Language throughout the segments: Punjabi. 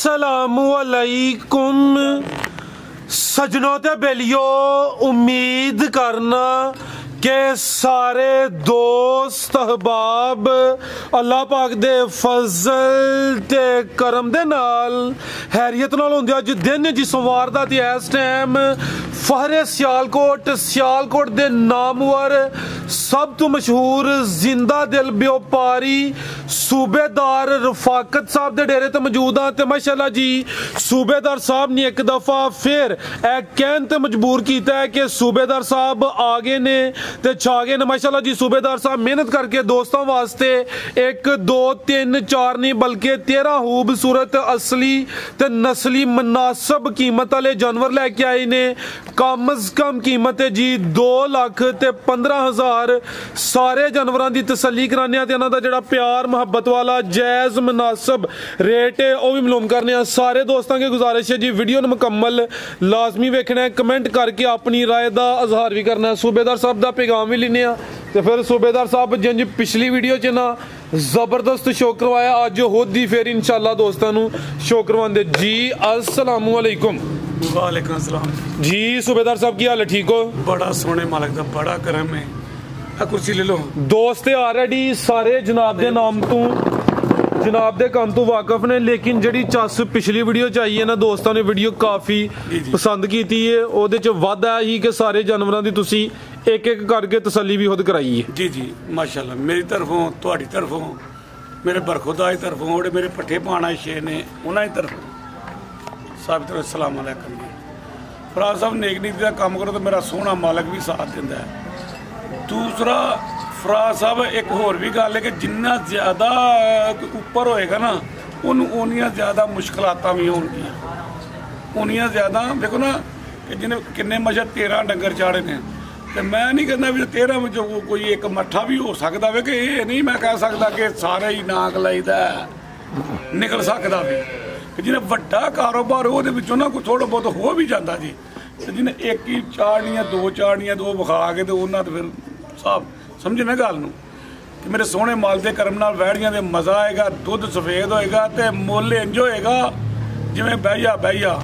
अस्सलामुअलैकुम सजनों ते बेलियो, उम्मीद करना के सारे दोस्त अहबाब अल्लाह पाक दे फजल ते करम दे नाल हैरियत नाल होंदे। अज दिन जी सोमवार दा ते इस टाइम फहरे सियालकोट दे नामवर सब तो मशहूर जिंदा दिल व्यापारी सूबेदार रफाकत साहब दे डेरे ते मौजूद हाँ। ते माशाअल्लाह जी सूबेदार साहब ने एक दफा फिर कहन ते मजबूर किया है कि सूबेदार साहब आ गए ने ते छा गए ने। माशाअल्लाह जी सूबेदार साहब मेहनत करके दोस्तों वास्ते 1 2 3 4 नहीं बल्कि 13 खूबसूरत असली ते नस्ली मुनासब कीमत वाले जानवर लैके आए ने। कम अज कम कीमत है जी 2,15,000। सारे जानवरों की तसल्ली कराने ते इन्हां दा जिहड़ा प्यार मुहब्बत वाला जायज़ मुनासब रेट है वह भी मालूम करने। सारे दोस्तों की गुजारिश है जी वीडियो मुकम्मल लाजमी वेखना है, कमेंट करके अपनी राय का इजहार भी करना है। सूबेदार साहब का पैगाम भी लेने तो फिर सूबेदार साहब जिंज पिछली वीडियो च ना जबरदस्त शो करवाया, अज खुद ही फिर इंशाल्लाह दोस्तों शो करवाते जी। अस्सलामुअलैकुम। वालेकुम अस्सलाम जी सूबेदार साहब की हाल है, ठीक हो? बड़ा सोहने मालक का बड़ा करम है। कुर्सी ले लो। दोस्त ऑलरेडी सारे जनाब के नाम तो जनाब दे काम तो वाकफ ने, लेकिन जी चस पिछली वीडियो च आई है ना दोस्तों ने वीडियो काफ़ी पसंद की है। ਉਹਦੇ ਚ ਵਾਧਾ ਹੀ कि सारे जानवरों की तुसी एक एक करके तसल्ली भी खुद कराई है। जी जी माशाल्लाह मेरी तरफों तुहाडी तरफों मेरे बरखुदा की तरफों और मेरे पट्ठे पाना छे ने उन्होंने तरफों सब तरफ सलाम अलैकुम जी। फराज साहब नेक नीति का काम करो तो मेरा सोहना मालक भी साथ दिंदा है। दूसरा फराज साहब एक होर भी गल है कि जिन्ना ज़्यादा उपर होएगा ना उन्नियां ज़्यादा मुश्किलातां भी होणगियां, उन्नियां ज़्यादा देखो ना कि जिन्हें किन्ने मशा 13 डंगर चाड़े ने तो मैं नहीं कहना भी 13 में जो कोई एक मट्ठा भी हो सकता है कि ये नहीं मैं कह सकता कि सारे ही नाक लाइदा निकल सकता भी कि जिन्हें वड्डा कारोबार हो ना कोई थोड़ा बहुत हो भी जाता जी। तो जिन्हें एक ही चाड़नियां दो विखा के तो उन्हें तो फिर साहब समझे ना गल कि मेरे सोहने माल के करम नाल वैड़ियां दे मज़ा आएगा, दुध सफेद होएगा तो मुल इंज होएगा जिवें बहिया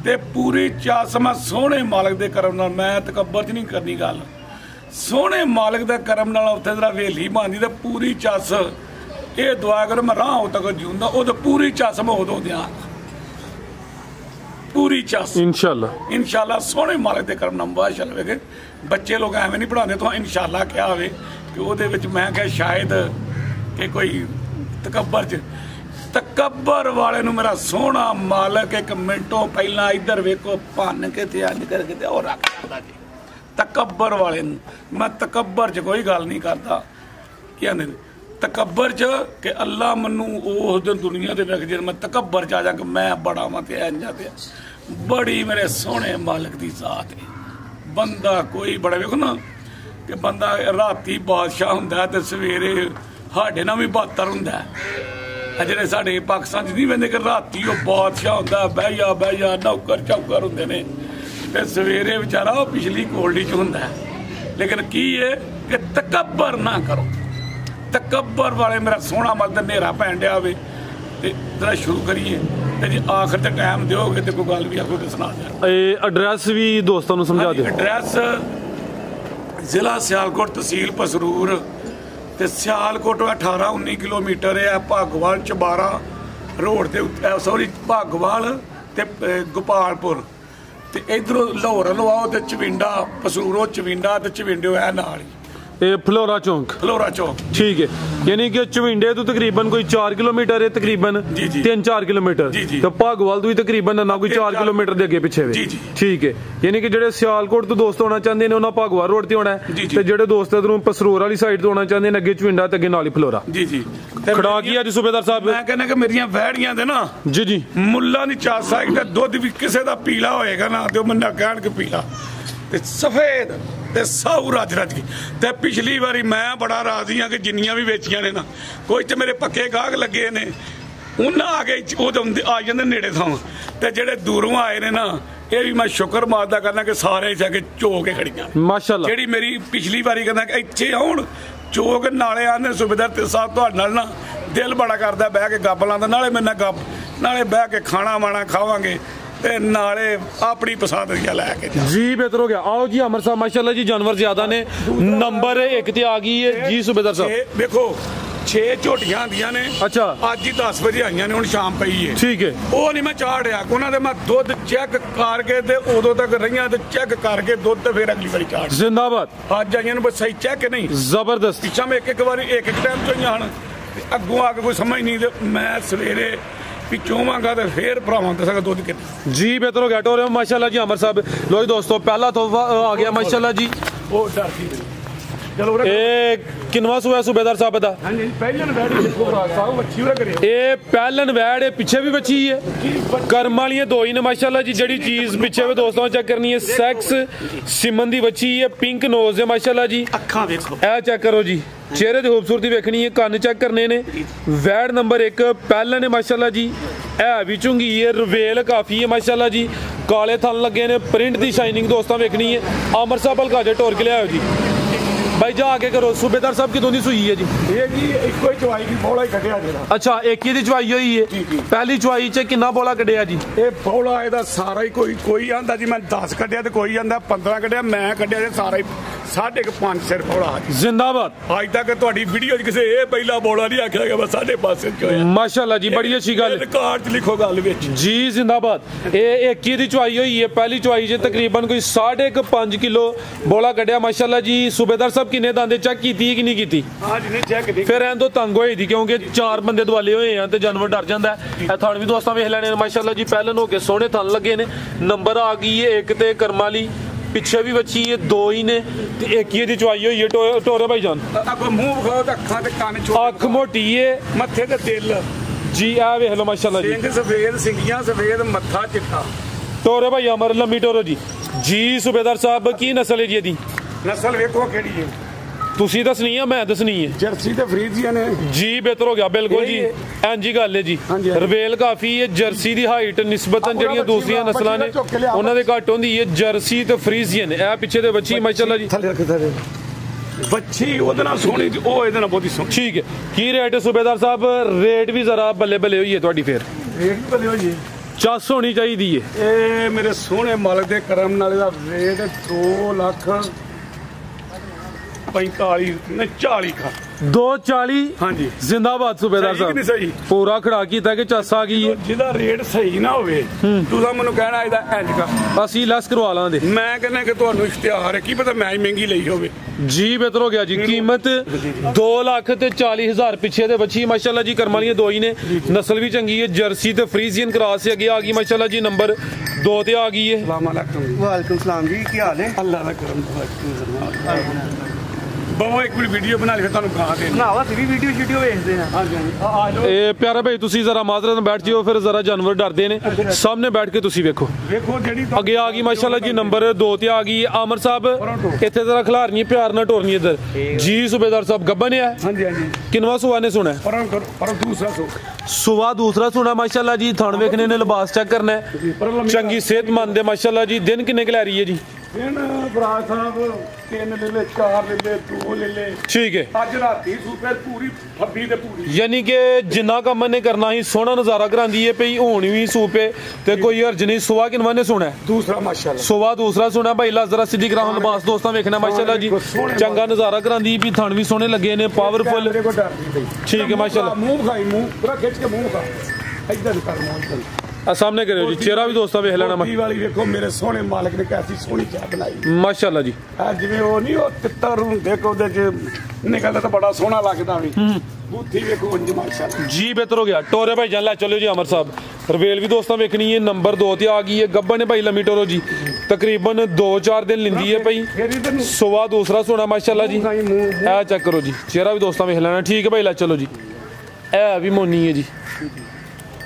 ते पूरी चस मैं सोहने मालक के करम नाल मैं तकब्बर च नहीं करनी गल, सोहने मालक के करम नाल उत्थे जरा वेली बनदी ते पूरी चस ये दुआ करो मैं राह तक जीऊंदा वो तो पूरी चस मैं उदों दियां पूरी चस इंशाल्लाह सोहने मालक के करम नाल माशाअल्लाह। वेखे बच्चे लोग एवं नहीं पढ़ाते तो इंशाल्लाह क्या हो कि वो मैं क्या शायद कि कोई तकब्बर वाले नूं मेरा सोहना मालक एक मिनटों पहला इधर वेखो भन के ते अज करके ते और रख दिंदा जी। तकब्बर वाले नूं मैं तकब्बर च कोई गल नहीं करता कि आंदे तकब्बर च कि अल्लाह मैनू उस दिन दुनिया के रख जे मैं तकब्बर च आ जा कि मैं बड़ा वा ते इंजा ते बड़ी मेरे सोहने मालक की जात है। बंदा कोई बड़ा वेखो ना कि बंदा राती बादशाह हुंदा ते सवेरे साडे नाल भी बदतर हुंदा है। जेह्ड़े साडे पाकिस्तान च नहीं वेंदे कि राती वो बादशाह हुंदा बहिया नौकर चौकर हुंदे ने ते सवेरे बेचारा पिछली कोल्डी च हुंदा है। लेकिन की है कि तकब्बर ना करो, तकब्बर वाले मेरा सोहना मत नेरा पैन दिया हो जरा शुरू करिए जी आखिर तक टाइम दोगे तो कोई गल भी आखो तो सुना दें। एड्रैस भी दोस्तों को समझा दो। एड्रैस जिला सियालकोट तहसील पसरूर ते सियालकोट 18-19 किलोमीटर है। भागवाल चबारा रोड ते सॉरी भागवाल ते गोपालपुर ते इधरों लाहौर लवाओ तो चविंडा पसरूरो चविंडा तो चविंडो है नाल फलोरा चौक ठीक है। यानी कि चविंडे तो तकरीबन कोई 4 किलोमीटर है तकरीबन 3-4 किलोमीटर तो भागवाल तो भी तकरीबन ना कोई 4 किलोमीटर के अगे पिछे ठीक है। यानी कि जेडे सियालकोट तो दोस्त होना चाहते हैं उन्हें भागवाल रोड से होना है ते जेडे दोस्त इधरों पसरूर वाली साइड तो होना चाहते हैं अगे चविंडा ते अगे नाल ही फलोरा जी खड़ा की अज सूबेदार साहब मैं कहना कि मेरियां वैड़ियां दे ना जी मुल्ला नहीं चा सकदा दुध भी किसी का पीला होएगा ना तो मैं कहण के पीला ते सफेद ते साऊ रज की ते पिछली बारी मैं बड़ा राजी हाँ कि जिन्नियां भी बेचियां ने ना कोई तो मेरे पक्के गाहक लगे ने उन्हें आ गए आ जाते नेड़े थां ते जेडे दूरों आए ने ना ये भी मैं शुक्र मारदा करना कि सारे जाके चो के खड़ियां माशाअल्लाह। जेड़ी मेरी पिछली बारी कहना कि इत्थे आउण चोक नाले आने सूबेदार साहब तुहाडे नाल ना दिल बड़ा करदा बह के गप लांदा नाले मेरे नाल गप ਨਾਲੇ ਬਹਿ ਕੇ ਖਾਣਾ ਵਾਣਾ ਖਾਵਾਂਗੇ ਤੇ ਨਾਲੇ ਆਪਣੀ ਪਸੰਦ ਦੀਆਂ ਲੈ ਕੇ ਜੀ। ਬਿਹਤਰ ਹੋ ਗਿਆ। आओ जी अमर साहब माशाल्लाह जी जानवर ज्यादा ने। नंबर 1 ਤੇ ਆ ਗਈ ਹੈ ਜੀ सूबेदार साहब। देखो 6 ਝੋਟੀਆਂ ਆਂਦੀਆਂ ਨੇ। ਅੱਛਾ ਅੱਜ ਹੀ 10 ਵਜੇ ਆਈਆਂ ਨੇ, ਹੁਣ ਸ਼ਾਮ ਪਈ ਹੈ। ਠੀਕ ਹੈ। ਉਹ ਨਹੀਂ ਮੈਂ ਚਾੜਿਆ ਉਹਨਾਂ ਦੇ, ਮੈਂ ਦੁੱਧ ਚੈੱਕ ਕਰਕੇ ਤੇ ਉਦੋਂ ਤੱਕ ਰਹੀਆਂ ਤੇ ਚੈੱਕ ਕਰਕੇ ਦੁੱਧ ਤੇ ਫਿਰ ਅਗਲੀ ਵਾਰੀ ਚਾੜ। जिंदाबाद। ਅੱਜ ਆਈਆਂ ਨੇ ਬਸ ਸਹੀ ਚੈੱਕ ਨਹੀਂ जबरदस्त। ਪਿੱਛਾ ਮੈਂ ਇੱਕ ਵਾਰੀ ਇੱਕ ਟਾਈਮ ਤੋਂ ਆਈਆਂ ਹਨ ਤੇ ਅੱਗੋਂ ਆ ਕੇ ਕੋਈ ਸਮਝ ਨਹੀਂ ਤੇ ਮੈਂ ਸਵੇਰੇ ਪਿੱਛੋਵਾਂਗਾ ਤੇ ਫਿਰ ਭਰਾਵਾਂ ਦੱਸਾਂਗਾ ਦੁੱਧ ਕਿੰਨਾ। जी बेहतर हो गया टोरे माशाल्लाह जी अमर साहब। लो जी दोस्तों पहला तोहफा आ गया माशाल्लाह जी। ਉਹ ਡਰਦੀ ਚਲੋ ਇਹ ਕਿੰਨਵਾ ਸੂਆ सूबेदार साहब ਦਾ? ਹਾਂਜੀ ਪਹਿਲਾਂ ਬੈਠੀ ਦੇਖੋ ਭਰਾ ਸਾਹਿਬ ਮੱਛੀ ਉਰੇ ਕਰਿਓ। ਇਹ ਪਹਿਲਨ ਵੈੜ ਹੈ, ਪਿੱਛੇ ਵੀ ਬੱਚੀ ਹੈ। ਕਰਮ ਵਾਲੀਆਂ ਦੋ ਹੀ ਨੇ ਮਾਸ਼ਾਅੱਲਾ ਜੀ। ਜਿਹੜੀ ਚੀਜ਼ ਪਿੱਛੇ ਵੀ ਦੋਸਤਾਂ ਚੈੱਕ ਕਰਨੀ ਹੈ, ਸੈਕਸ ਸਿਮਨ ਦੀ ਬੱਚੀ ਹੈ, ਪਿੰਕ ਨੋਜ਼ ਹੈ ਮਾਸ਼ਾਅੱਲਾ ਜੀ। ਅੱਖਾਂ ਵੇਖੋ ਇਹ ਚੈੱਕ ਕਰੋ ਜੀ, ਚਿਹਰੇ ਦੀ ਖੂਬਸੂਰਤੀ ਵੇਖਣੀ ਹੈ, ਕੰਨ ਚੈੱਕ ਕਰਨੇ ਨੇ। ਵੈੜ ਨੰਬਰ 1 ਪਹਿਲਨ ਹੈ ਮਾਸ਼ਾਅੱਲਾ ਜੀ। ਇਹ ਵੀ ਚੁੰਗੀ ਹੈ, ਰਵੇਲ ਕਾਫੀ ਹੈ ਮਾਸ਼ਾਅੱਲਾ ਜੀ। ਕਾਲੇ ਥਣ ਲੱਗੇ ਨੇ, ਪ੍ਰਿੰਟ ਦੀ ਸ਼ਾਈਨਿੰਗ ਦੋਸਤਾਂ ਵੇਖਣੀ ਹੈ। ਅਮਰ ਸਾਹਿਬ ਹਲਕਾ ਜੇ ਟੋਰ ਕੇ ਲਿਆਓ ਜੀ। भाई जा आगे करो। सूबेदार साहब कितों दी सुई है जी? ये जी इको ही चवाई की बौला ही कटिया जेड़ा। अच्छा एक ही दी चवाई हुई है। पहली चवाई च कितना बौला कटिया जी? ये बौला ਇਹਦਾ ਸਾਰਾ ਹੀ कोई आंदा जी मैं 10 कटिया ते कोई आंदा 15 कटिया, मैं कटिया जे सारा ही 5.5 सिर बौला। जिंदाबाद। आज तक ਤੁਹਾਡੀ ਵੀਡੀਓ 'ਚ ਕਿਸੇ ਇਹ ਪਹਿਲਾ ਬੌਲਾ ਨਹੀਂ ਆਖਿਆ ਗਿਆ, ਬਸ 5.5 ਸਿਰ ਚ ਹੋਇਆ। माशाल्लाह जी बड़ी अच्छी गल। ਰਿਕਾਰਡ 'ਚ ਲਿਖੋ ਗੱਲ ਵਿੱਚ जी जिंदाबाद। ये एक ही दी चवाई हुई है। पहली चवाई च तकरीबन कोई 5.5 किलो बौला कटिया माशाल्लाह जी। सूबेदार साहब किन्ने दांदे चेक की कि नहीं की? आज नहीं चेक नहीं। फिर एंदो तंग होई दी क्योंकि 4 बंदे दुआले होए हैं ते जानवर डर जांदा है। ए थण भी दोस्तां वेख लेने माशाल्लाह जी। पहलन हो के सोहने थण लगे ने। नंबर आ गई है 1 ते करमाली, पिछे भी बची है 2 ही ने ते एक ही दी चवाई हुई है। टोरे भाई जान अब मुंह खाओ ते अखां ते कान छोड़, अख मोटी है, मत्थे ते दिल जी। आ वेख लो माशाल्लाह जी। सिंग सफेद, सिंगियां सफेद, मत्था चिट्टा। टोरे भाई अमर लंबी टोरो जी। जी सूबेदार साहब की नस्ल है जी दी? नस्ल वेखो केड़ी है, ਤੁਸੀਂ ਦੱਸਣੀ ਹੈ ਮੈਂ ਦੱਸਣੀ ਹੈ? जर्सी ते फ्रीजियन है जी। बेहतर हो गया बिल्कुल जी। ਇੰਜੀ ਗੱਲ ਹੈ ਜੀ। ਰਵੇਲ ਕਾਫੀ ਹੈ। ਜਰਸੀ ਦੀ ਹਾਈਟ ਨਿਸਬਤਨ ਜਿਹੜੀਆਂ ਦੂਸਰੀਆਂ ਨਸਲਾਂ ਨੇ ਉਹਨਾਂ ਦੇ ਘੱਟ ਹੁੰਦੀ ਹੈ। ਜਰਸੀ ਤੇ ਫਰੀਜ਼ੀਅਨ ਇਹ ਪਿੱਛੇ ਦੇ ਬੱਚੀ ਮਾਸ਼ਾਅੱਲਾ ਜੀ। ਥੱਲੇ ਰੱਖ ਥੱਲੇ ਬੱਚੀ ਉਹਦੇ ਨਾਲ ਸੋਹਣੀ, ਉਹ ਇਹਦੇ ਨਾਲ ਬਹੁਤੀ ਸੋਹਣੀ। ਠੀਕ ਹੈ। ਕੀ ਰੇਟ ਹੈ सूबेदार ਸਾਹਿਬ? ਰੇਟ ਵੀ ਜ਼ਰਾ ਬੱਲੇ ਬੱਲੇ ਹੋਈ ਹੈ ਤੁਹਾਡੀ। ਫਿਰ ਰੇਟ ਵੀ ਬੱਲੇ ਹੋਈ ਹੈ, ਚੱਸ ਹੋਣੀ ਚਾਹੀਦੀ ਹੈ। ਇਹ ਮੇਰੇ ਸੋਹਣੇ ਮਾਲਕ ਦੇ ਕਰਮ ਨਾਲ ਇਹਦਾ ਰੇਟ 2 ਲੱਖ 45 ਨੇ 40 का 240। हाँ जी जिंदाबाद सूबेदार नहीं सही साहब। पूरा खड़ा कीता कि चस आ गई है। ਜਿਹਦਾ ਰੇਟ ਸਹੀ ਨਾ ਹੋਵੇ ਤੁਸੀਂ ਮੈਨੂੰ ਕਹਿਣਾ ਇਹਦਾ ਇੰਜ ਕਰ, ਅਸੀਂ ਲੈਸ ਕਰਵਾ ਲਾਂਦੇ। ਮੈਂ ਕਹਿੰਦਾ ਕਿ ਤੁਹਾਨੂੰ ਇਖਤਿਆਰ ਹੈ, ਕੀ ਪਤਾ ਮੈਂ ਹੀ ਮਹਿੰਗੀ ਲਈ ਹੋਵੇ। जी बेहतर हो गया जी। कीमत 2 लाख ते 40,000 पिछे दे बच्ची माशाल्लाह जी। करम वाली 2 ही ने। नस्ल भी चंगी है। जर्सी ते फ्रीजियन क्रॉस से आगे आ गई माशाल्लाह जी। नंबर 2 ते आ गई है। अस्सलाम वालेकुम। वालेकुम सलाम जी, की हाल है? अल्लाह का करम। बहु एक वीडियो बना ली ਤੁਹਾਨੂੰ ਕਹਾ ਦੇ ਬਣਾਵਾ ਸੀ ਵੀ ਵੀਡੀਓ ਵੇਖਦੇ ਆ। ਹਾਂਜੀ ਆ ਜਾਓ। ਇਹ ਪਿਆਰਾ ਭਾਈ ਤੁਸੀਂ ਜ਼ਰਾ ਮਾਜ਼ਰਤ ਨਾਲ ਬੈਠ ਜਿਓ, ਫਿਰ ਜ਼ਰਾ ਜਾਨਵਰ ਡਰਦੇ ਨੇ। ਸਾਹਮਣੇ ਬੈਠ ਕੇ ਤੁਸੀਂ ਵੇਖੋ। ਵੇਖੋ ਜਿਹੜੀ ਅੱਗੇ ਆ ਗਈ ਮਾਸ਼ਾਅੱਲਾ ਜੀ। ਨੰਬਰ 2 ਤੇ ਆ ਗਈ ਆਮਰ ਸਾਹਿਬ। ਇੱਥੇ ਜ਼ਰਾ ਖਿਲਾਰਨੀ ਪਿਆਰ ਨਾਲ ਟੋਰਨੀ ਇੱਧਰ ਜੀ। सूबेदार साहब गब्बन है। ਹਾਂਜੀ ਹਾਂਜੀ किनवा सुवा ने सुना है? पर दूसरा सुवा दूसरा सुना माशाल्लाह जी। थण वेखने ने, लिबास चेक करना है, चंगी सेहतमंद है माशाल्लाह जी। दिन किन्ने क लै रही है जी? दिन भरा साहब 3 ले ले, 4 ले ले, 2 ले ले। ठीक है। ਅੱਜ ਰਾਤੀ ਸੁਪਰ ਪੂਰੀ ਫੱਬੀ ਤੇ ਪੂਰੀ, यानी कि जिन्ना कम ने करना ही सोहना नजारा करांदी है पई। हुण भी सूपे ते कोई हर्ज नहीं। सुवा किनवा ने सुना है? दूसरा माशाल्लाह। सुवा दूसरा सुना भाई। ला जरा सीधी कराओ लिबास दोस्तां वेखना माशाल्लाह जी। चंगा नजारा करांदी भी। थण भी सोहने लगे ने, पावरफुल। मेरे को डर नहीं भाई। ठीक है माशाल्लाह। मुंह खाई, मुंह पूरा खिंच के मुंह खा इधर कर मुंह इधर। सामने करो जी। चेहरा भी दोस्तां वेख लेना वाली देखो मेरे सोहने मालिक ने कैसी सोहनी चाह बनाई माशाल्लाह जी। जिवें वो नहीं वो तितर देखो ਉਹਦੇ ਚ ਨਿਕਲਦਾ ਤਾਂ ਬੜਾ ਸੋਹਣਾ ਲੱਗਦਾ ਵੀ। ਬੂਥੀ ਵੇਖੋ ਉਂਝ ਮਾਸ਼ਾਅੱਲਾ जी। बेहतर हो गया टोरे भाई जान ला चलो जी। अमर साहब रवेल भी दोस्तों वेखनी है। नंबर 2 ते आ गई है। गब्बन है भाई लम्मी टोरो जी। तकरीबन 2-4 दिन लिंदी है भाई। सुवा दूसरा सोना माशाल्लाह जी। ए चेक करो जी। चेहरा भी दोस्तों वेख लेना। ठीक है भाई ला चलो जी। ए भी मोनी है जी।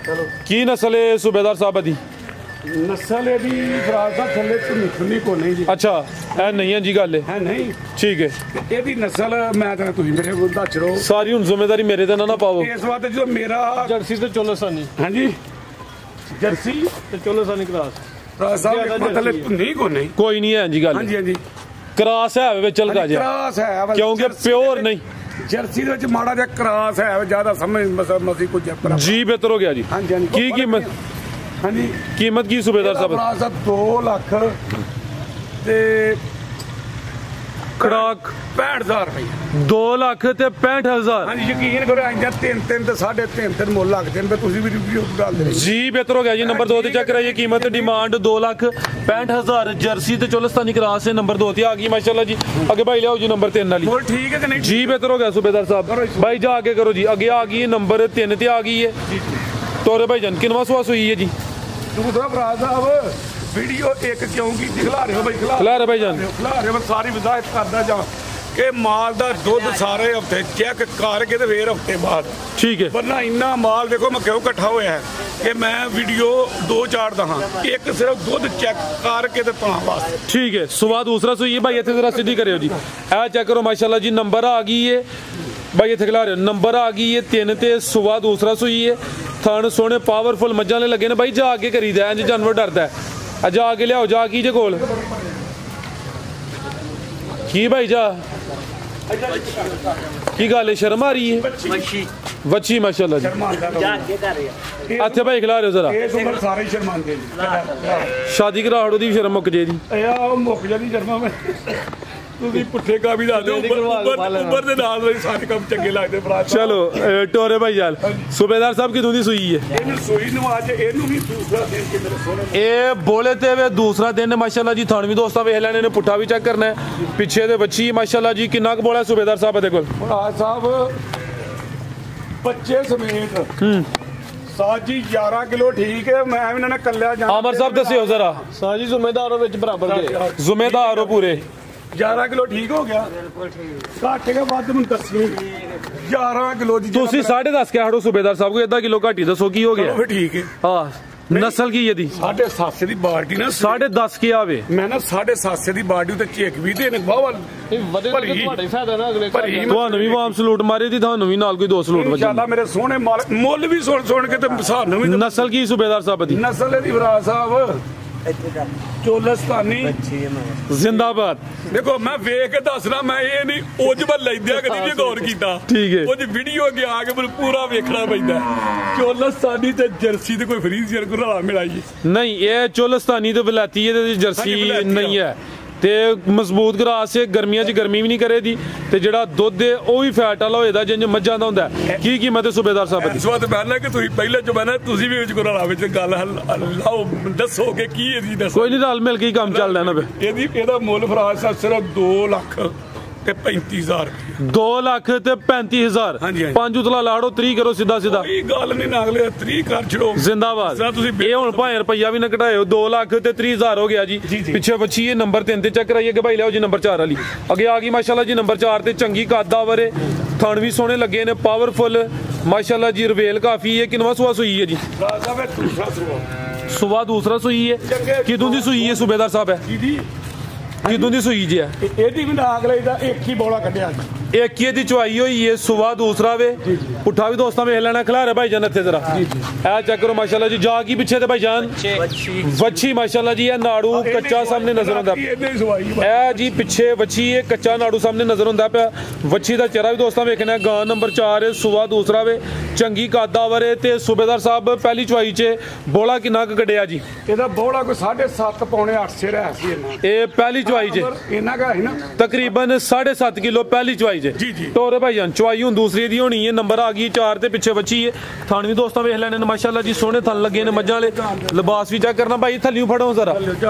चलो की नस्ल है सूबेदार साहब दी? नस्ल है दी फरासा थल्ले सुनी को नहीं जी। अच्छा ए नहीं है जी गल है नहीं। ठीक है। ਇਹਦੀ ਨਸਲ ਮੈਂ ਤਾਂ ਤੁਸੀਂ ਮੇਰੇ ਕੋਲ ਦੱਸ ਰਹੋ। सारी हुन जिम्मेदारी मेरे ते ना पाओ। ਇਸ ਵਾਰ ਜਦੋਂ ਮੇਰਾ जर्सी ते चोलसानी। ਹਾਂਜੀ ਜਰਸੀ ते चोलसानी क्रॉस। ਫਰਾਸਾ ਥੱਲੇ ਨਹੀਂ ਕੋ ਨਹੀਂ। कोई नहीं है जी गल। ਹਾਂਜੀ ਹਾਂਜੀ क्रॉस है वे चल का जा ਕਰਾਸ ਹੈ क्योंकि प्योर नहीं। ਜਰਸੀ ਦੇ ਵਿੱਚ ਮਾੜਾ ਜਿਹਾ ਕਰਾਸ ਹੈ, ਜ਼ਿਆਦਾ ਸਮਝ ਮਸੀ ਕੁਝ ਜਪਰਾ ਜੀ ਬਿਹਤਰ ਹੋ ਗਿਆ ਜੀ। ਹਾਂਜੀ ਹਾਂਜੀ। ਕੀ ਕੀਮਤ? ਹਾਂਜੀ ਕੀਮਤ ਕੀ ਸੂਬੇਦਾਰ ਸਾਹਿਬ? ਭਰਾ ਸਾਹਿਬ 2 ਲੱਖ ਤੇ ਖੜਾਕ 65,000 ਰੁਪਏ। 2 ਲੱਖ ਤੇ 65,000। ਹਾਂਜੀ ਯਕੀਨ ਕਰੋ ਆਈਆਂ 3 ਤੇ 3.5 ਮੁੱਲ ਲੱਗਦੇ ਨੇ, ਤੁਸੀਂ ਵੀ ਰਿਵਿਊ ਗੱਲ ਦੇ ਜੀ ਬਿਹਤਰ ਹੋ ਗਿਆ ਜੀ। ਨੰਬਰ 2 ਤੇ ਚੈੱਕ ਕਰਾਈਏ ਕੀਮਤ ਡਿਮਾਂਡ 2,65,000 ਜਰਸੀ ਤੇ ਚੋਲਸਤਾਨੀ ਕਰਾਸ ਹੈ। ਨੰਬਰ 2 ਤੇ ਆ ਗਈ ਮਾਸ਼ਾਅੱਲਾ ਜੀ। ਅੱਗੇ ਭਾਈ ਲਿਆਓ ਜੀ ਨੰबर 3 ਵਾਲੀ। ਮੁੱਲ ਠੀਕ ਹੈ ਕਿ ਨਹੀਂ? ਜੀ ਬਿਹਤਰ ਹੋ ਗਿਆ ਸੂਬੇਦਾਰ ਸਾਹਿਬ। ਭਾਈ ਜਾ ਅੱਗੇ ਕਰੋ ਜੀ। ਅੱਗੇ ਆ ਗਈ ਹੈ ਨੰबर 3 ਤੇ ਆ ਗਈ ਹੈ ਤੋਰੇ ਭਾਈ ਜਾਨ। ਕਿੰਨਵਾਂ ਸਵਾ ਸੂਈ ਹੈ ਜੀ? ਦੂਸਰਾ ਭਰਾ ਸਾਹਿਬ ਵੀਡੀਓ ਇੱਕ ਕਿਉਂਕਿ ਦਿਖਲਾ ਰਹੇ ਹੋ ਭਾਈ, ਖਿਲਾ ਰਹੇ ਭਾਈ ਜਾਨ, ਖਿਲਾ ਰਹੇ ਹੋ। ਸਾਰੀ ਵਜ਼ਾਹਤ ਕਰਦਾ ਜਾ ਕਿ ਮਾਲ ਦਾ ਦੁੱਧ ਸਾਰੇ ਹਫਤੇ ਚੈੱਕ ਕਰਕੇ ਤੇ ਫੇਰ ਹਫਤੇ ਬਾਅਦ। ਠੀਕ ਹੈ। ਵਰਨਾ ਇੰਨਾ ਮਾਲ ਦੇਖੋ ਮੈਂ ਕਿਉਂ ਇਕੱਠਾ ਹੋਇਆ ਹੈ ਕਿ ਮੈਂ ਵੀਡੀਓ 2 ਚਾੜਦਾ ਹਾਂ, ਇੱਕ ਸਿਰਫ ਦੁੱਧ ਚੈੱਕ ਕਰਕੇ ਤੇ ਤਾਂ ਬਸ। ਠੀਕ ਹੈ। ਸਵਾ ਦੂਸਰਾ ਸੂਈ ਹੈ ਭਾਈ, ਇੱਥੇ ਜ਼ਰਾ ਸਿੱਧੀ ਕਰਿਓ ਜੀ। ਇਹ ਚੈੱਕ ਕਰੋ ਮਾਸ਼ਾਅੱਲਾ ਜੀ। ਨੰਬਰ ਆ ਗਈ ਹੈ ਭਾਈ, ਇੱਥੇ ਖਿਲਾ ਰਹੇ ਹੋ। ਨੰਬਰ ਆ ਗਈ ਹੈ 3 ਤੇ ਸਵਾ ਦੂਸਰਾ ਸੂਈ ਹੈ। ਥਣ ਸੋਹਣੇ ਪਾਵਰਫੁਲ ਮੱਝਾਂ ਨੇ ਲੱਗੇ ਨੇ ਭਾਈ। ਜਾ ਕੇ ਕਰੀਦਾ ਇੰਜ ਜਾਨਵਰ ਡਰਦਾ। ਜਾ ਕੇ ਲਿਆਓ ਜਾ ਕੀ ਜੇ ਕੋਲ ਕੀ ਭਾਈ ਜਾ ਕੀ ਗੱਲ ਹੈ? ਸ਼ਰਮ ਆ ਰਹੀ ਹੈ? ਵੱਛੀ ਮਾਸ਼ਾਅੱਲਾ ਜੀ। ਇੱਥੇ ਭਾਈ ਖਿਲਾ ਰਹੇ ਹੋ ਜ਼ਰਾ। ਇਸ ਉਮਰ ਸਾਰੇ ਸ਼ਰਮਾਂਦੇ ਜੀ। ਸ਼ਾਦੀ ਕਰਾ ਹੜੋ ਦੀ ਵੀ ਸ਼ਰਮ ਮੁੱਕ ਜੇ ਜੀ। ਉਹ ਮੁੱਕ ਜਾਂਦੀ ਸ਼ਰਮਾ ਮੈਂ। ਤੁਸੀਂ ਪੁੱਠੇ ਕਾ ਵੀ ਦੱਸ ਦਿਓ, ਉੱਪਰ ਦੇ ਨਾਲ ਸਾਰੇ ਕੰਮ ਚੰਗੇ ਲੱਗਦੇ ਭਰਾ। ਚਲੋ ਟੋਰੇ ਭਾਈ ਜਾਲ। ਸੂਬੇਦਾਰ ਸਾਹਿਬ ਕਿਦੋਂ ਦੀ ਸੂਈ ਹੈ? ਇਹਨੂੰ ਸੂਈ ਨੂੰ ਅੱਜ ਇਹਨੂੰ ਵੀ ਦੂਸਰਾ ਦਿਨ ਕਿ ਮੇਰੇ ਸੋਹਣੇ ਇਹ ਬੋਲੇ ਤੇ ਵੇ ਦੂਸਰਾ ਦਿਨ ਮਾਸ਼ਾਅੱਲਾ ਜੀ। ਥਣ ਵੀ ਦੋਸਤਾਂ ਵੇਖ ਲੈਣੇ ਨੇ, ਪੁੱਠਾ ਵੀ ਚੈੱਕ ਕਰਨਾ ਹੈ। ਪਿੱਛੇ ਦੇ ਬੱਚੀ ਮਾਸ਼ਾਅੱਲਾ ਜੀ। ਕਿੰਨਾ ਕੁ ਬੋਲਾ ਸੂਬੇਦਾਰ ਸਾਹਿਬ ਇਹਦੇ ਕੋਲ? ਭਰਾ ਸਾਹਿਬ ਬੱਚੇ ਸਮੇਤ ਸਾਜੀ 11 ਕਿਲੋ ਠੀਕ ਹੈ। ਮੈਂ ਇਹਨਾਂ ਨੇ ਕੱਲਿਆ ਜਾਣਾ। ਆਮਰ ਸਾਹਿਬ ਦੱਸਿਓ ਜ਼ਰਾ। ਸਾਜੀ ਜ਼ਿੰਮੇਦਾਰੋ ਵਿੱਚ ਬਰਾਬਰ ਦੇ ਜ਼ਿੰਮੇਦਾਰ ਹੋ ਪੂਰੇ। 11 ਕਿਲੋ ਠੀਕ ਹੋ ਗਿਆ। ਘੱਟ ਕੇ ਵੱਧ ਨੂੰ ਦੱਸੀ 11 ਕਿਲੋ ਦੀ ਤੁਸੀਂ 10.5 ਕਿਹਾ ਹੜੋ ਸੂਬੇਦਾਰ ਸਾਹਿਬ को। ਅੱਧਾ ਕਿਲੋ ਘਾਟੀ ਦੱਸੋ ਕੀ ਹੋ ਗਿਆ? ਉਹ ਠੀਕ ਹੈ। ਹਾਂ ਨਸਲ ਕੀ ਇਹਦੀ? 7.5 ਦੀ ਬਾਲਟੀ ਨਾ 10.5 ਕੀ ਆਵੇ? ਮੈਂ ਨਾ 7.5 ਦੀ ਬਾਲਟੀ ਤੇ ਚੇਕ ਵੀ ਦੇਣ ਬਾਹਰ ਵਧੇ ਤੁਹਾਡੇ ਫਾਇਦਾ ਨਾ ਅਗਲੇ ਤੁਹਾਨੂੰ ਵੀ ਵਾਮ ਸਲੂਟ ਮਾਰੇ ਦੀ, ਤੁਹਾਨੂੰ ਵੀ ਨਾਲ ਕੋਈ 2 ਸਲੂਟ ਵਜੇ। ਇਨਸ਼ਾਅੱਲਾ ਮੇਰੇ ਸੋਹਣੇ ਮੁੱਲ ਵੀ ਸੁਣ ਕੇ ਤੇ ਹਿਸਾਬ ਨੂੰ ਵੀ। ਨਸਲ ਕੀ ਸੂਬੇਦਾਰ ਸਾਹਿਬ ਦੀ? ਨਸਲ ਦੀ ਭਰਾ ਸਾਹਿਬ ਚੋਲਸਤਾਨੀ ਜ਼ਿੰਦਾਬਾਦ। ਦੇਖੋ ਮੈਂ ਵੇਖ ਕੇ ਦੱਸਣਾ, ਮੈਂ ਇਹ ਨਹੀਂ ਉਜਬਲ ਲੈਂਦਿਆ ਕਦੀ ਵੀ ਗੌਰ ਕੀਤਾ। ਠੀਕ ਹੈ। ਉਹ ਵੀਡੀਓ ਅੱਗੇ ਆ ਕੇ ਮੈਨੂੰ ਪੂਰਾ ਵੇਖਣਾ ਪੈਂਦਾ। ਚੋਲਸਤਾਨੀ ਤੇ ਜਰਸੀ ਤੇ ਕੋਈ ਫਰੀਜ਼ੀਅਰ ਕੋ ਰਲਾ ਮਿਲਾਈ ਨਹੀਂ। ਇਹ ਚੋਲਸਤਾਨੀ ਤੇ ਵਲਾਤੀ ਹੈ, ਜਰਸੀ ਨਹੀਂ ਹੈ। ਤੇ ਮਜ਼ਬੂਤ ਗਰਾਸ ਹੈ, ਗਰਮੀਆਂ 'ਚ ਗਰਮੀ ਵੀ ਨਹੀਂ ਕਰੇਦੀ ਤੇ ਜਿਹੜਾ ਦੁੱਧ ਹੈ ਉਹ ਵੀ ਫੈਟ ਵਾਲਾ ਹੋਏਦਾ ਜਿੰਜ ਮੱਝਾਂ ਦਾ ਹੁੰਦਾ। ਕੀ ਕੀਮਤ ਹੈ ਸੂਬੇਦਾਰ ਸਾਹਿਬ ਦੀ? ਇਸ ਵਾਰ ਮੈਂ ਕਿ ਤੁਸੀਂ ਪਹਿਲੇ ਜਮਾਨਾ ਤੁਸੀਂ ਵੀ ਵਿੱਚ ਕੋ ਰਲਾ ਵਿੱਚ ਗੱਲ ਲਾਓ, ਦੱਸੋ ਕਿ ਕੀ ਇਹਦੀ ਦੱਸੋ। ਕੋਈ ਨਹੀਂ, ਰਲ ਮਿਲ ਕੇ ਹੀ ਕੰਮ ਚੱਲਦਾ ਨਾ। ਇਹਦਾ ਮੁੱਲ ਫਰਾਜ ਸਾਹਿਬ ਸਿਰਫ 2 ਲੱਖ ਤੇ 35,000 2 ਲੱਖ ਤੇ 35,000। ਹਾਂਜੀ। 5 ਉਤਲਾ ਲਾੜੋ 30 ਕਰੋ ਸਿੱਧਾ ਸਿੱਧਾ। ਕੋਈ ਗੱਲ ਨਹੀਂ, ਨਾਗਲੇ 30 ਕਰ ਛੜੋ ਜ਼ਿੰਦਾਬਾਦ। ਇਹ ਹੁਣ ਭਾਵੇਂ ਰੁਪਈਆ ਵੀ ਨਾ ਘਟਾਇਓ। 2 ਲੱਖ ਤੇ 30,000 ਹੋ ਗਿਆ ਜੀ। ਪਿੱਛੇ ਬੱਚੀ ਇਹ ਨੰਬਰ 3 ਤੇ ਚੈੱਕ ਕਰਾਈਏ ਕਿ ਭਾਈ ਲਿਆਓ ਜੀ ਨੰਬਰ 4 ਵਾਲੀ। ਅੱਗੇ ਆ ਗਈ ਮਾਸ਼ਾਅੱਲਾ ਜੀ ਨੰਬਰ 4 ਤੇ। ਚੰਗੀ ਕਾਦਾਵਰ ਹੈ, ਥਣ ਵੀ ਸੋਹਣੇ ਲੱਗੇ ਨੇ, ਪਾਵਰਫੁਲ ਮਾਸ਼ਾਅੱਲਾ ਜੀ। ਰਵੇਲ ਕਾਫੀ ਹੈ। ਕਿੰਨਵਾਂ ਸੂਆ ਸੂਈ ਹੈ ਜੀ? ਸੂਆ ਦੂਸਰਾ ਸੂਈ ਹੈ। ਕਿਦੋਂ ਦੀ ਸੂਈ ਹੈ ਸੂਬੇਦਾਰ ਸਾਹਿਬ? ਹੈ ਕਿਦੋਂ ਦੀ ਸੂਈ ਜੀ? ਹੈ ਇਹਦੀ ਵੀ ਨਾਗਲੇ ਦਾ ਇੱਕ ਹੀ ਬੋਲਾ ਕੱਢਿਆ ਜੀ। ਇੱਕ ਹੀ ਦੀ ਚੁਆਈ ਹੋਈ ਹੈ। ਸੁਵਾ ਦੂਸਰਾ ਵੇ। ਪੁੱਠਾ ਵੀ ਦੋਸਤਾਂ ਵੇਖ ਲੈਣਾ। ਖਿਲਾ ਰਿਹਾ ਭਾਈ ਜਾਨ ਇੱਥੇ ਜ਼ਰਾ। ਇਹ ਚੈੱਕ ਕਰੋ ਮਾਸ਼ਾਅੱਲਾ ਜੀ। ਜਾ ਕੀ ਪਿੱਛੇ ਤੇ ਭਾਈ ਜਾਨ ਵੱਛੀ ਮਾਸ਼ਾਅੱਲਾ ਜੀ। ਇਹ ਨਾੜੂ ਕੱਚਾ ਸਾਹਮਣੇ ਨਜ਼ਰ ਆਉਂਦਾ। ਇਹ ਜੀ ਪਿੱਛੇ ਵੱਛੀ ਹੈ, ਕੱਚਾ ਨਾੜੂ ਸਾਹਮਣੇ ਨਜ਼ਰ ਆਉਂਦਾ ਪਿਆ। ਵੱਛੀ ਦਾ ਚਿਹਰਾ ਵੀ ਦੋਸਤਾਂ ਵੇਖਣਾ। ਗਾਂ ਨੰਬਰ 4 ਹੈ, ਸੁਵਾ ਦੂਸਰਾ ਵੇ। ਚੰਗੀ ਕਾਦਾਵਰ ਹੈ। ਤੇ ਸੂਬੇਦਾਰ ਸਾਹਿਬ ਪਹਿਲੀ ਚੁਆਈ 'ਚ ਬੋਲਾ ਕਿੰਨਾ ਕੁ ਕੱਢਿਆ ਜੀ? ਇਹਦਾ ਬੋਲਾ ਕੋਈ 7.5 ਪੌਣੇ 8 ਸਿਰ ਹੈ ਸੀ। ਇਹ ਪਹਿਲੀ ਚੁਆਈ 'ਚ ਇਹਨਾਂ ਦਾ ਹੈ ਨਾ ਤਕਰੀਬਨ 7.5 ਕਿਲੋ ਪਹਿਲੀ ਚੁਆਈ 'ਚ। ਜੀ ਜੀ ਟੋਰੇ ਭਾਈ ਜਾਨ ਚੁਆਈ ਹੁਣ ਦੂਸਰੀ ਦੀ ਹੋਣੀ ਹੈ। ਨੰਬਰ ਆ ਗਈ 4 ਤੇ ਪਿੱਛੇ ਬੱਚੀ ਹੈ। ਥਣ ਵੀ ਦੋਸਤਾਂ ਵੇਖ ਲੈਣੇ ਨੇ ਮਾਸ਼ਾਅੱਲਾ ਜੀ। ਸੋਹਣੇ ਥਣ ਲੱਗੇ ਨੇ ਮੱਝਾਂ ਵਾਲੇ। ਲਿਬਾਸ ਵੀ ਚੈੱਕ ਕਰਨਾ ਭਾਈ। ਥੱਲਿਓਂ ਫੜੋ ਜ਼ਰਾ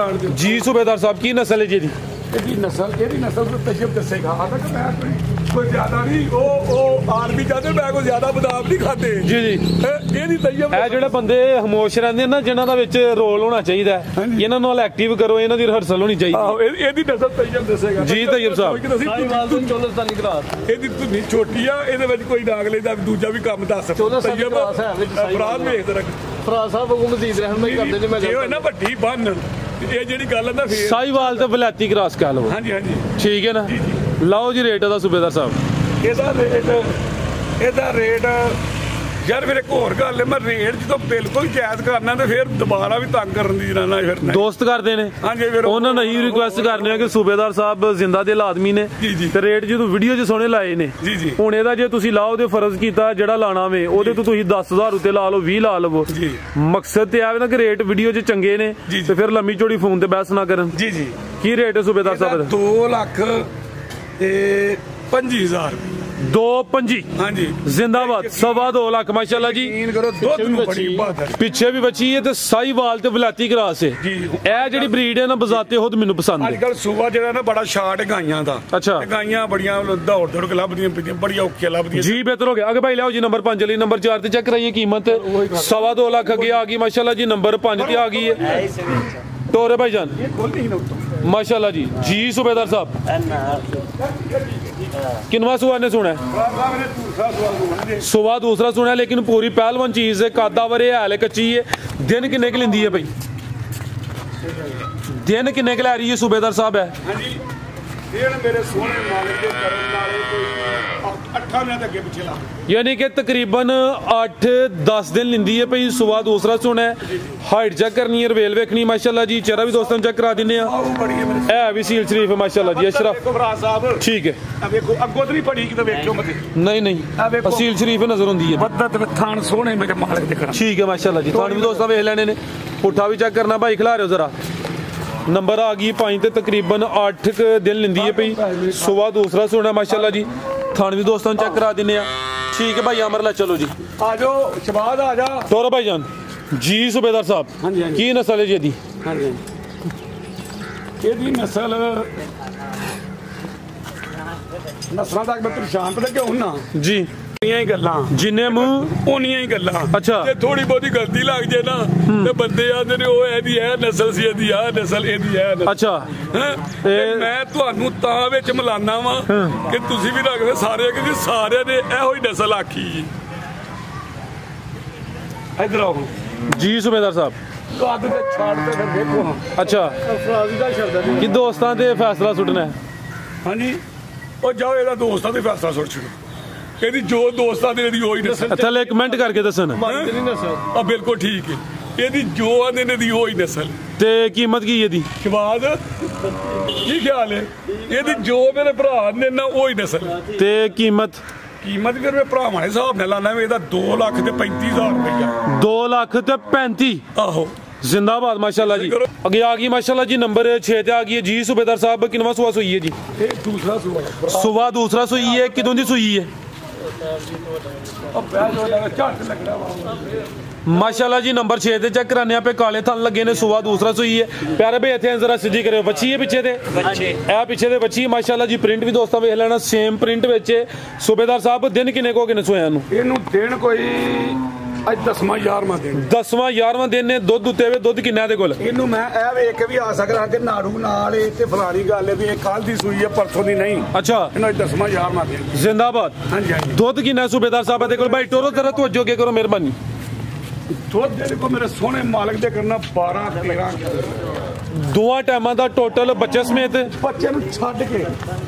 ਜੀ। ਸੂਬੇਦਾਰ ਸਾਹਿਬ ਕੀ ਨਸਲ ਹੈ ਜੀ ਇਹਦੀ? ਇਹਦੀ ਨਸਲ ਤੋਂ ਤਜਰਬ ਦੱਸੇਗਾ। ਆਦਾ ਕਿ ਮੈਂ ਕੋਈ ਜ਼ਿਆਦਾ ਨਹੀਂ ਉਹ ਆਰਮੀ ਜਾਂਦੇ, ਮੈਂ ਕੋਈ ਜ਼ਿਆਦਾ ਬਦਾਮ ਨਹੀਂ ਖਾਦੇ ਜੀ ਜੀ। ਇਹਦੀ ਤਜਰਬ ਇਹ ਜਿਹੜੇ ਬੰਦੇ ਹਮੋਸ਼ ਰਹਿੰਦੇ ਨਾ, ਜਿਨ੍ਹਾਂ ਦਾ ਵਿੱਚ ਰੋਲ ਹੋਣਾ ਚਾਹੀਦਾ, ਇਹਨਾਂ ਨਾਲ ਐਕਟਿਵ ਕਰੋ। ਇਹਨਾਂ ਦੀ ਰਿਹਰਸਲ ਹੋਣੀ ਚਾਹੀਦੀ। ਇਹਦੀ ਨਸਲ ਤਜਰਬ ਦੱਸੇਗਾ ਜੀ ਤਜਰਬ ਸਾਹਿਬ। ਇਹਦੀ ਧੁੰਨੀ ਛੋਟੀ ਆ, ਇਹਦੇ ਵਿੱਚ ਕੋਈ ਨਾਗਲੇ ਦਾ ਦੂਜਾ ਵੀ ਕੰਮ ਦੱਸ। ਅਪਰਾਧ ਵੇਖਦੇ ਰੱਖ ਫਰਾਜ਼ ਸਾਹਿਬ ਹੁਕਮ ਮਜ਼ੀਦ ਰਹਿਨਮਾਈ ਕਰਦੇ ਨੇ। ਮੈਂ ਇਹ ਨਾ ਵੱਡੀ ਬੰਨ ਇਹ ਜਿਹੜੀ ਗੱਲ ਨਾ ਫੇਰ ਸਾਈਵਾਲ ਤੇ ਵਲਾਤੀ ਕਰਾਸ ਕਹ ਲਓ। ਹਾਂਜੀ ਹਾਂਜੀ ਠੀਕ ਹੈ ਨਾ। ਲਓ ਜੀ ਰੇਟ ਦਾ ਸੂਬੇਦਾਰ ਸਾਹਿਬ। ਇਹਦਾ ਰੇਟ ਯਾਰ ਫਿਰ ਇੱਕ ਹੋਰ ਗੱਲ ਹੈ, ਮੈਂ ਰੇਟ ਜਦੋਂ ਬਿਲਕੁਲ ਜਾਇਜ਼ ਕਰਨਾ ਤੇ ਫਿਰ ਦੁਬਾਰਾ ਵੀ ਤੰਗ ਕਰਨ ਦੀ ਜਨਾਨਾ ਫਿਰ ਨਹੀਂ। ਦੋਸਤ ਕਰਦੇ ਨੇ ਹਾਂਜੀ ਫਿਰ ਉਹਨਾਂ ਨੇ ਹੀ ਰਿਕੁਐਸਟ ਕਰਨੇ ਆ ਕਿ ਸੂਬੇਦਾਰ ਸਾਹਿਬ ਜ਼ਿੰਦਾ ਦਿਲ ਆਦਮੀ ਨੇ ਤੇ ਰੇਟ ਜਦੋਂ ਵੀਡੀਓ 'ਚ ਸੋਹਣੇ ਲਾਏ ਨੇ ਹੁਣ ਇਹਦਾ ਜੇ ਤੁਸੀਂ ਲਾਓ ਤੇ ਫਰਜ਼ ਕੀਤਾ ਜਿਹੜਾ ਲਾਣਾ ਵੇ ਉਹਦੇ ਤੋਂ ਤੁਸੀਂ 10,000 ਉੱਤੇ ਲਾ ਲਓ 20 ਲਾ ਲਵੋ ਮਕਸਦ ਤੇ ਆਵੇ ਨਾ ਕਿ ਰੇਟ ਵੀਡੀਓ 'ਚ ਚੰਗੇ ਨੇ ਤੇ ਫਿਰ ਲੰਮੀ ਚੌੜੀ ਫੋਨ ਤੇ ਬਹਿਸ ਨਾ ਕਰਨ। ਜੀ ਕੀ ਰੇਟ ਹੈ ਸੂਬੇਦਾਰ ਸਾਹਿਬ ਦਾ? 2,25,000 2.25 ਹਾਂਜੀ ਜ਼ਿੰਦਾਬਾਦ 2.25 ਲੱਖ ਮਾਸ਼ਾਅੱਲਾ ਜੀ। ਪਿੱਛੇ ਵੀ ਬੱਚੀ ਹੈ ਤੇ ਸਾਈਵਾਲ ਤੇ ਵਲਾਤੀ ਕਰਾਸ ਹੈ ਜੀ। ਇਹ ਜਿਹੜੀ ਬਰੀਡ ਹੈ ਨਾ ਬਜ਼ਾਤੇ ਖੁਦ ਮੈਨੂੰ ਪਸੰਦ ਹੈ। ਅੱਜ ਕੱਲ ਸੂਬਾ ਜਿਹੜਾ ਨਾ ਬੜਾ ਸ਼ਾਰਟ ਗਾਈਆਂ ਦਾ। ਅੱਛਾ ਗਾਈਆਂ ਬੜੀਆਂ ਦੌੜ ਕੇ ਲੱਭਦੀਆਂ ਪਈਆਂ ਬੜੀਆਂ ਔਖੀਆਂ ਲੱਭਦੀਆਂ ਜੀ। ਬਿਹਤਰ ਹੋ ਗਿਆ ਅੱਗੇ ਭਾਈ ਲਿਆਓ ਜੀ ਨੰਬਰ 5 ਲਈ ਨੰਬਰ 4 ਤੇ ਚੈੱਕ ਕਰਾਈਏ ਕੀਮਤ 2.25 ਲੱਖ ਅੱਗੇ ਆ ਗਈ ਮਾਸ਼ਾਅੱਲਾ ਜੀ। ਨੰਬਰ 5 ਤੇ ਆ ਗਈ ਹੈ ਤੋਰੇ ਭਾਈ ਜਾਨ माशाल्लाह जी। जी सूबेदार साहब किनवा सुबह ने सुना है? सुबह दूसरा सुना है लेकिन पूरी पहलवान चीज है। कादा वरे हाल कच्ची है। दिन किन्ने की लेंदी है भाई? दिन किन्ने की लै रही है सूबेदार साहब है? मेरे सोने मालिक के करम नाले कोई 8 महीने तक पिछे ला यानी कि तकरीबन 8-10 दिन लिंदी है भाई। सुबह दूसरा सुना है। हाइट चेक करनी है रवेल वेखनी माशाल्लाह जी। चेहरा भी दोस्तों चेक करा दिने है भी सील शरीफ है माशाल्लाह जी। अशरफ ठीक है अगो तो नहीं पड़ी कि वेखो मत नहीं सील शरीफ नजर होंदी है। बद्दत थान सोने मेरे मालिक दे करम ठीक है माशाल्लाह जी। थान भी दोस्तों वेख लेने ने। पुट्ठा भी चेक करना भाई खिला रहे हो जरा। नंबर आ गई 5 ते तकरीबन 8 दिन लिंदी है भाई। सुबह दूसरा सोना माशाल्लाह जी। थान भी दोस्तों चेक करा दिने ठीक है भाई। अमर ला चलो जी आ जाओ शबाद आ जा तोरा भाई जान जी। सूबेदार साहब की नस्ल है जी दी? ਇਹਦੀ ਨਸਲ ਨਸਲਾਂ ਤੱਕ ਮੈਂ ਪਰੇਸ਼ਾਨ ਪਤਾ ਕਿਉਂ ਨਾ ਜੀ। ਹੀ ਗੱਲਾਂ ਜਿੰਨੇ ਮੂੰਹ ਉਹਨੀਆਂ ਹੀ ਗੱਲਾਂ। ਅੱਛਾ ਜੇ ਥੋੜੀ ਬਹੁਤੀ ਗਲਤੀ ਲੱਗ ਜੇ ਨਾ ਤੇ ਬੰਦੇ ਆਂਦੇ ਨੇ ਉਹ ਇਹਦੀ ਇਹ ਨਸਲ ਸੀ ਇਹਦੀ ਆ ਨਸਲ ਇਹਦੀ ਇਹ ਨਸਲ। ਅੱਛਾ ਤੇ ਮੈਂ ਤੁਹਾਨੂੰ ਤਾਂ ਵਿੱਚ ਮਿਲਾਨਾ ਵਾ ਕਿ ਤੁਸੀਂ ਵੀ ਰੱਖਦੇ ਸਾਰੇ ਕਿ ਸਾਰਿਆਂ ਨੇ ਇਹੋ ਹੀ ਨਸਲ ਆਖੀ ਜੀ। ਇਧਰ ਆਓ ਜੀ सूबेदार साहब ਕੱਦ ਤੇ ਛਾੜ ਤੇ ਫਿਰ ਦੇਖੋ। अच्छा ਅਫਰਾਜ਼ੀ ਦਾ ਸ਼ਬਦ ਹੈ कि दोस्तां ते फैसला सुटना है? ਹਾਂਜੀ ਉਹ ਜਾਓ ਇਹਦਾ ਦੋਸਤਾਂ ਦੇ ਫੈਸਲਾ ਸੁਣ ਛੱਡੋ। ਇਹਦੀ ਜੋ ਦੋਸਤਾਂ ਦੇ ਇਹਦੀ ਉਹੀ ਨਸਲ। थले कमेंट करके दसन ਨਹੀਂ ਨਸਲ ਆ ਬਿਲਕੁਲ ਠੀਕ ਹੈ। ਇਹਦੀ ਜੋ ਆਂਦੇ ਨੇ ਦੀ ਉਹੀ ਨਸਲ। ते कीमत की है दी? ਸ਼ਬਾਦ ਕੀ ਖਿਆਲ ਹੈ? ਇਹਦੀ ਜੋ ਮੇਰੇ ਭਰਾ ਨੇ ਨਾ ਉਹੀ ਨਸਲ। ते कीमत ਕੀਮਤ ਫਿਰ ਮੈਂ ਭਰਾਵਾਂ ਦੇ ਹਿਸਾਬ ਨਾਲ ਲਾਣਾ ਇਹਦਾ 2,35,000 ਰੁਪਇਆ। 2 लाख ते 35 ਆਹੋ जिंदाबाद माशाल्लाह जी। अगे आ गई माशाल्लाह जी नंबर 6 ते आ गई है जी। सूबेदार साहब किनवा सुबह सुई है जी? ਇਹ ਦੂਸਰਾ ਸਵਾਲ सुबह दूसरा सुई है कितों दी सुई है? ਝੱਟ ਲੱਗਣਾ ਵਾ माशाल्लाह जी नंबर 6 ते चेक कराने पे काले थन लगे ने। सुबह दूसरा सुई है प्यारे भाई इतने जरा सीधी करे बच्ची है पिछे ते पिछे ते बच्ची माशाल्लाह जी। प्रिंट भी दोस्तों वेख लेना सेम प्रिंट विच। सूबेदार साहब दिन किन्ने को किन्ने सोया नु? ਇਹਨੂੰ ਦੇਣ ਕੋਈ ਅੱਜ 10ਵਾਂ 11ਵਾਂ ਦਿਨ 10ਵਾਂ 11ਵਾਂ ਦਿਨ ਨੇ। ਦੁੱਧ ਉੱਤੇ ਵੇ ਦੁੱਧ ਕਿੰਨਾ ਦੇ ਕੋਲ? ਇਹਨੂੰ ਮੈਂ ਇਹ ਵੇਖ ਕੇ ਵੀ ਆ ਸਕਦਾ ਕਿ ਨਾੜੂ ਨਾਲ ਇਹ ਤੇ ਫਲਾਣੀ ਗੱਲ ਹੈ ਵੀ ਇਹ ਕੱਲ ਦੀ ਸੂਈ ਹੈ ਪਰਸੋਂ ਦੀ ਨਹੀਂ। अच्छा ਇਹਨੂੰ ਅੱਜ 10ਵਾਂ 11ਵਾਂ ਦਿਨ जिंदाबाद। ਹਾਂਜੀ ਹਾਂਜੀ। ਦੁੱਧ ਕਿੰਨਾ सूबेदार साहब ਦੇ ਕੋਲ? ਭਾਈ ਟੋਰੋ ਜਰਾ ਤਵੱਜੋ ਕੇ ਕਰੋ ਮਿਹਰਬਾਨੀ। ਦੁੱਧ ਦੇ ਕੋ ਮੇਰੇ ਸੋਹਣੇ ਮਾਲਕ ਦੇ ਕਰਨਾ 12-13 ਦੋਵਾਂ ਟਾਈਮਾਂ ਦਾ ਟੋਟਲ ਬੱਚੇ ਸਮੇਤ ਬੱਚੇ ਨੂੰ ਛੱਡ ਕੇ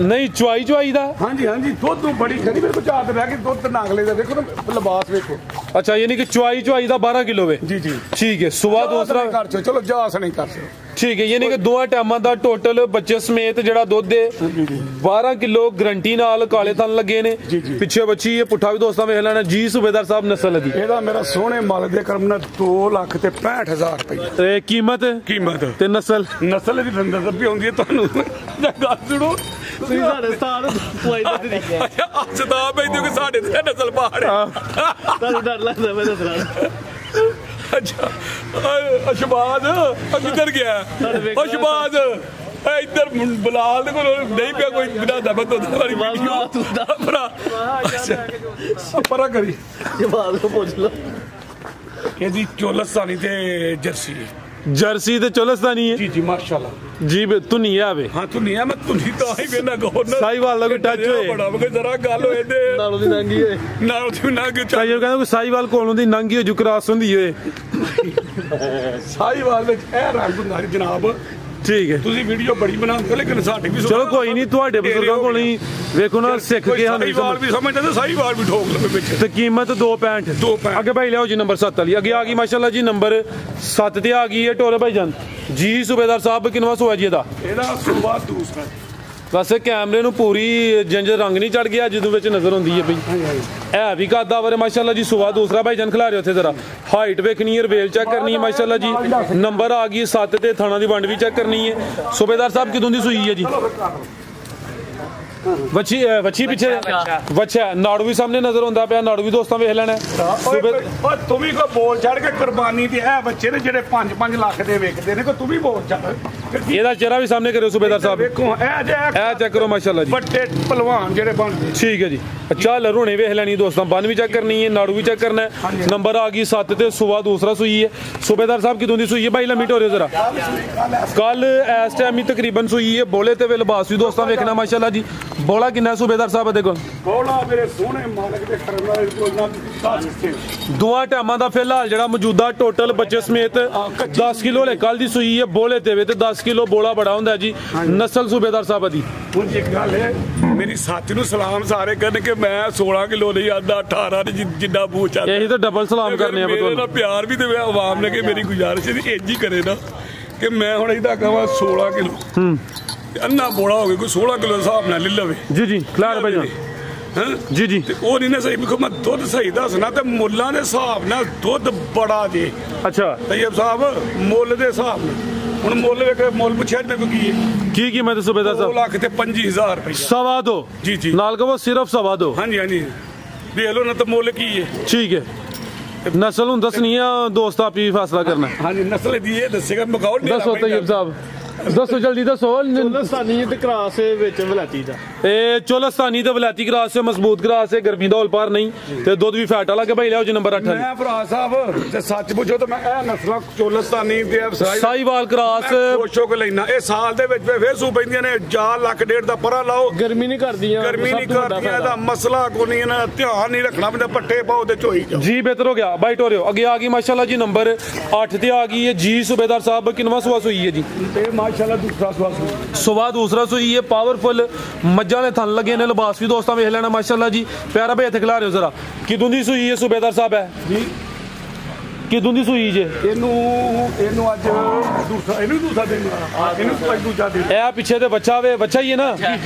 ਨਹੀਂ ਚੁਆਈ ਦਾ। ਹਾਂਜੀ ਹਾਂਜੀ ਦੁੱਧ ਨੂੰ ਬੜੀ ਖੜੀ ਮੇਰੇ ਕੋਲ ਚਾਹਤ ਰਹਿ ਕੇ ਦੁੱਧ ਨਾਗਲੇ ਦਾ ਦੇਖੋ ਨਾ ਲਿਬਾਸ ਵੇਖੋ। अच्छा यानी कि चुआई दा 12 किलो वे जी जी ठीक है। सुबह दूसरा कर चो चलो जा नहीं कर चो ठीक है यानी कि दोवां टाइमां दा टोटल बच्चे समेत जेड़ा दुध है 12 किलो गारंटी नाल काले थन लगे ने। पिछे बच्ची है पुट्ठा भी दोस्तां वेख लेना जी। सूबेदार साहब नस्ल दी ਇਹਦਾ ਮੇਰਾ ਸੋਹਣੇ ਮਾਲਕ ਦੇ ਕਰਮ ਨਾਲ 2,65,000 ਰੁਪਏ ते कीमत ते ਨਸਲ ਦੀ ਰੰਦਰ ਵੀ ਆਉਂਦੀ ਹੈ ਤੁਹਾਨੂੰ ਗੱਲ ਸੁਣੋ। ਤੁਸੀਂ ਸਾਡੇ ਸਥਾਨ ਪੁਆਈ ਦੇ ਨਹੀਂ ਅੱਜ ਤਾਂ ਬੈਠੋ ਕਿ ਸਾਡੇ ਤੇ ਨਸਲ ਬਾਹਰ ਹੈ। ਤੁਹਾਨੂੰ ਡਰ ਲੱਗਦਾ ਮੈਂ ਦੱਸਣਾ। ਅੱਛਾ ਅਸ਼ਬਾਦ ਕਿੱਧਰ ਗਿਆ? ਅਸ਼ਬਾਦ ਇੱਧਰ ਬਲਾਲ ਦੇ ਕੋਲ ਨਹੀਂ ਪਿਆ ਕੋਈ ਬਿਨਾ ਦਬਤ ਹੁੰਦਾ ਵਾਲੀ ਵੀਡੀਓ ਭਰਾ ਪਰਾ ਕਰੀ ਜਵਾਬ ਨੂੰ ਪੁੱਛ ਲਓ। ਇਹਦੀ ਚੋਲਸਤਾਨੀ ਤੇ जर्सी ते चोलस्तानी है जी जी माशाल्लाह जी। तू नहीं आवे हाँ तू नहीं है मैं तू नहीं तो ही बेना गवर्नर साहिवाल दा कोई टच होए बड़ा कोई जरा गल होए दे ਨਾਲੋਂ ਦੀ ਨੰਗੀ ਹੋਏ नाल तू नाग चाहिए कहंदा कोई साहिवाल कोलों दी नंगी हो जो क्रॉस हुंदी होए। साहिवाल विच ए रंग हुंदा जनाब ਠੀਕ ਹੈ ਤੁਸੀਂ ਵੀਡੀਓ ਬੜੀ ਬਣਾਉਂਦੇ ਹੋ ਲੇਕਿਨ ਸਾਡੀ ਵੀ ਚਲੋ ਕੋਈ ਨਹੀਂ ਤੁਹਾਡੇ ਬਜ਼ੁਰਗਾਂ ਕੋਲ ਹੀ ਵੇਖੋ ਨਾ ਸਿੱਖ ਕੇ ਸਾਨੂੰ ਸਾਈਵਾਲ ਵੀ ਸਮਝਦੇ ਤੇ ਸਾਈਵਾਲ ਵੀ ਠੋਕ ਲਵੇ ਵਿੱਚ ਤੇ ਕੀਮਤ 265 265 ਅੱਗੇ ਭਾਈ ਲਿਆਓ ਜੀ ਨੰਬਰ 7 ਵਾਲੀ ਅੱਗੇ ਆ ਗਈ ਮਾਸ਼ਾਅੱਲਾ ਜੀ ਨੰਬਰ 7 ਤੇ ਆ ਗਈ ਹੈ ਟੋਰੇ ਭਾਈ ਜਾਨ ਜੀ ਸੂਬੇਦਾਰ ਸਾਹਿਬ ਕਿੰਨਵਾ ਸੋਆ ਜੀ ਇਹਦਾ ਸੁਭਾ ਦੂਸਰਾ ਵੈਸੇ ਕੈਮਰੇ ਨੂੰ ਪੂਰੀ ਜਿੰਜ ਰੰਗ ਨਹੀਂ ਚੜ ਗਿਆ ਜਦੋਂ ਵਿੱਚ ਨਜ਼ਰ ਆਉਂਦੀ ਹੈ ਬਈ ਇਹ ਵੀ ਕਾਦਾ ਵਰੇ ਮਾਸ਼ਾਅੱਲਾ ਜੀ ਸੁਆ ਦੂਸਰਾ ਭਾਈ ਜਾਨ ਖਿਲਾ ਰਹੇ ਉੱਥੇ ਜ਼ਰਾ ਹਾਈਟ ਵੇਖਣੀ ਹੈ ਰਵੇਲ ਚੈੱਕ ਕਰਨੀ ਹੈ ਮਾਸ਼ਾਅੱਲਾ ਜੀ ਨੰਬਰ ਆ ਗਈ 7 ਤੇ ਥਾਣਾ ਦੀ ਵੰਡ ਵੀ ਚੈੱਕ ਕਰਨੀ ਹੈ ਸੂਬੇਦਾਰ ਸਾਹਿਬ ਕਿਦੋਂ ਦੀ ਸੂਈ ਹੈ ਜੀ ਵੱਛੀ ਪਿੱਛੇ ਵੱਛਾ ਨਾੜੂ ਵੀ ਸਾਹਮਣੇ ਨਜ਼ਰ ਆਉਂਦਾ ਪਿਆ ਨਾੜੂ ਵੀ ਦੋਸਤਾਂ ਵੇਖ ਲੈਣਾ ਓਏ ਤੂੰ ਵੀ ਕੋਈ ਬੋਲ ਛੱਡ ਕੇ ਕੁਰਬਾਨੀ ਤੇ ਇਹ ਬੱਚੇ ਨੇ ਜਿਹੜੇ 5-5 ਲੱਖ ਦੇ ਵੇਚਦੇ ਨੇ ਤੂੰ ਵੀ ਬੋਲ ਛੱਡ ਇਹਦਾ ਚਿਹਰਾ ਵੀ ਸਾਹਮਣੇ ਕਰਿਓ ਸੂਬੇਦਾਰ ਸਾਹਿਬ ਵੇਖੋ ਇਹ ਚੈੱਕ ਕਰੋ ਮਾਸ਼ਾਅੱਲਾ ਜੀ ਵੱਡੇ ਪਹਿਲਵਾਨ ਜਿਹੜੇ ਬਣਦੇ ਠੀਕ ਹੈ ਜੀ ਅੱਛਾ ਲਰੂਣੇ ਵੇਖ ਲੈਣੀ ਦੋਸਤਾਂ ਬੰਨ ਵੀ ਚੈੱਕ ਕਰਨੀ ਹੈ ਨਾੜੂ ਵੀ ਚੈੱਕ ਕਰਨਾ ਹੈ ਨੰਬਰ ਆ ਗਈ 7 ਤੇ ਸੁਬਾ ਦੂਸਰਾ ਸੂਈ ਹੈ ਸੂਬੇਦਾਰ ਸਾਹਿਬ ਕਿਦੋਂ ਦੀ ਸੂਈ ਹੈ ਭਾਈ ਲੰਮੀ ਢੋਰਿਓ ਜ਼ਰਾ ਕੱਲ ਇਸ ਟਾਈਮ ਹੀ ਤਕਰੀਬਨ ਸੂਈ ਹੈ ਬੋਲੇ ਤੇ ਵੇ ਲਿਬਾਸ ਵੀ ਦੋਸਤਾਂ ਵੇਖਣਾ ਮਾਸ਼ਾਅੱਲਾ ਜੀ ਬੋਲਾ ਕਿੰਨਾ ਸੂਬੇਦਾਰ ਸਾਹਿਬ ਦੇ ਕੋਲ ਬੋਲਾ ਮੇਰੇ ਸੋਹਣੇ ਮਾਲਕ ਦੇ ਕਰਮ ਨਾਲ ਕੋਲ ਨਾ ਦੋਆਂ ਟਾਈਮਾਂ ਦਾ ਫਿਲਹਾਲ ਜਿਹੜਾ ਮੌਜੂਦਾ ਟੋਟਲ ਬੱਚੇ ਸਮੇਤ 10 ਕਿਲੋ ਲੈ ਕੱਲ ਦੀ ਸੂਈ ਹੈ ਬੋਲੇ ਤੇ ਵੇ ਤੇ 10 ਕਿਲੋ ਬੋਲਾ ਬੜਾ ਹੁੰਦਾ ਜੀ ਨਸਲ ਸੂਬੇਦਾਰ ਸਾਹਿਬ ਦੀ ਹੁਣ ਇੱਕ ਗੱਲ ਹੈ ਮੇਰੀ ਸਾਥੀ ਨੂੰ ਸਲਾਮ ਸਾਰੇ ਕਰਨ ਕਿ ਮੈਂ 16 ਕਿਲੋ ਨਹੀਂ ਆਂਦਾ 18 ਨੇ ਜਿੰਨਾ ਬੂਚ ਆਂਦਾ ਇਹੀ ਤਾਂ ਡਬਲ ਸਲਾਮ ਕਰਨੇ ਆ ਮੇਰੇ ਨਾਲ ਪਿਆਰ ਵੀ ਤੇ ਆਵਾਮ ਨੇ ਕਿ ਮੇਰੀ ਗੁਜ਼ਾਰਿਸ਼ ਹੈ ਇੰਜ ਹੀ ਕਰੇ ਨਾ ਕਿ ਮੈਂ ਹੁਣ ਇਹਦਾ ਕਹਾਂ 16 ਕਿਲੋ ਅੰਨਾ ਬੋੜਾ ਹੋ ਗਿਆ ਕੋਈ 16 ਕਿਲੋ ਹਿਸਾਬ ਨਾਲ ਲੈ ਲਵੇ ਜੀ ਜੀ ਖਿਲਾਰ ਭਾਈ ਜਾਨ ਜੀ ਜੀ ਤੇ ਉਹ ਨਹੀਂ ਨਾ ਸਹੀ ਵੇਖੋ ਮੈਂ ਦੁੱਧ ਸਹੀ ਦੱਸਣਾ ਤੇ ਮੁੱਲਾਂ ਦੇ ਹਿਸਾਬ ਨਾਲ ਦੁੱਧ ਬੜਾ ਜੇ ਅੱਛਾ ਤੈਯਬ ਸਾਹਿਬ ਮੁੱਲ ਦੇ ਹਿਸਾਬ ਨਾਲ ਹੁਣ ਮੁੱਲ ਵੇਖ ਮੁੱਲ ਪੁੱਛਿਆ ਤੇ ਕੀ ਹੈ ਕੀ ਕੀਮਤ ਸੂਬੇਦਾਰ 2 ਸਾਹਿਬ ਲੱਖ ਤੇ 25000 ਰੁਪਏ ਸਵਾ ਦੋ ਜੀ ਜੀ ਨਾਲ ਕਹੋ ਸਿਰਫ ਸਵਾ ਦੋ ਹਾਂਜੀ ਹਾਂਜੀ ਦੇਖ ਲਓ ਨਾ ਤਾਂ ਮੁੱਲ ਕੀ ਹੈ ਠੀਕ ਹੈ ਨਸਲ ਹੁਣ ਦੱਸਣੀ ਆ ਦੋਸਤ ਆਪ ਹੀ ਫੈਸਲਾ ਕਰਨਾ ਹਾਂਜੀ ਨਸਲ ਦੀ ਇਹ ਦੱਸੇਗਾ ਮਖੌਲ ਨਹੀਂ ਦੱਸੋ ਤੈਯਬ ਸਾਹਿਬ ਦੱਸੋ ਜਲਦੀ ਦੱਸੋ ਚੋਲਸਤਾਨੀ ਤੇ ਕਰਾਸ ਵਿੱਚ ਵਲਾਤੀ ਦਾ ਇਹ ਚੋਲਸਤਾਨੀ ਤੇ ਵਲਾਤੀ ਕਰਾਸ ਸੇ ਮਜ਼ਬੂਤ ਕਰਾਸ ਸੇ ਗਰਮੀ ਦਾ ਹੋਲ ਨਹੀਂ ਤੇ ਦੁੱਧ ਵੀ ਫੈਟ ਵਾਲਾ ਕਿ ਭਾਈ ਲਿਆਓ ਜੀ ਨੰਬਰ 8 ਮੈਂ ਭਰਾ ਸਾਹਿਬ ਤੇ ਸੱਚ ਪੁੱਛੋ ਤਾਂ ਮੈਂ ਇਹ ਨਸਲਾਂ ਚੋਲਸਤਾਨੀ ਤੇ ਸਾਈਵਾਲ ਕਰਾਸ ਖੁਸ਼ ਹੋ ਕੇ ਲੈਣਾ ਇਹ ਸਾਲ ਦੇ ਵਿੱਚ ਫੇਰ ਸੂ ਪੈਂਦੀਆਂ ਨੇ 4 ਲੱਖ ਡੇਢ ਦਾ ਪਰਾ ਲਾਓ ਗਰਮੀ ਨਹੀਂ ਕਰਦੀਆਂ ਗਰਮੀ ਨਹੀਂ ਕਰਦੀਆਂ ਇਹਦਾ ਮਸਲਾ ਕੋਈ ਨਹੀਂ ਇਹਨਾਂ ਧਿਆਨ ਨਹੀਂ ਰੱਖਣਾ ਪੈਂਦਾ ਪੱਟੇ ਪਾਓ ਤੇ ਝੋਈ ਜਾਓ ਜੀ ਬਿਹਤਰ ਹੋ ਗਿਆ ਬਾਈ ਟੋਰਿਓ ਅੱਗੇ ਆ ਗਈ ਮਾਸ਼ਾਅੱਲਾ ਜੀ ਨੰਬਰ 8 ਤੇ ਆ ਗਈ ਹੈ ਜੀ ਸੂਬੇਦਾਰ ਸਾਹਿਬ ਕਿੰਨਵਾ ਸੂਆ ਸੂਈ ਹੈ ਜੀ ਤੇ ਮਾਸ਼ਾਅੱਲਾ ਦੂਸਰਾ ਸੁਬਾ ਦੂਸਰਾ ਸੂਈ ਹੈ ਪਾਵਰਫੁਲ ਮੱਝਾਂ ਦੇ ਥਣ ਲੱਗੇ ਨੇ ਲਿਬਾਸ ਵੀ ਦੋਸਤਾਂ ਵੇਖ ਲੈਣਾ ਮਾਸ਼ਾਅੱਲਾ ਜੀ ਪਿਆਰਾ ਭਾਈ ਇੱਥੇ ਖਿਲਾ ਰਹੇ ਹੋ ਜ਼ਰਾ ਕਿਦੋਂ ਦੀ ਸੂਈ ਹੈ ਸੂਬੇਦਾਰ ਸਾਹਿਬ ਹੈ ਜੀ ਕਿਦੋਂ ਦੀ ਸੂਈ ਜੇ ਇਹਨੂੰ ਅੱਜ ਦੂਸਰਾ ਦੇਣਾ ਇਹਨੂੰ ਅੱਜ ਦੂਜਾ ਦੇ ਇਹ ਪਿੱਛੇ ਤੇ ਬੱਚਾ ਵੇ ਬੱਚਾ ਹੀ ਹੈ ਨਾ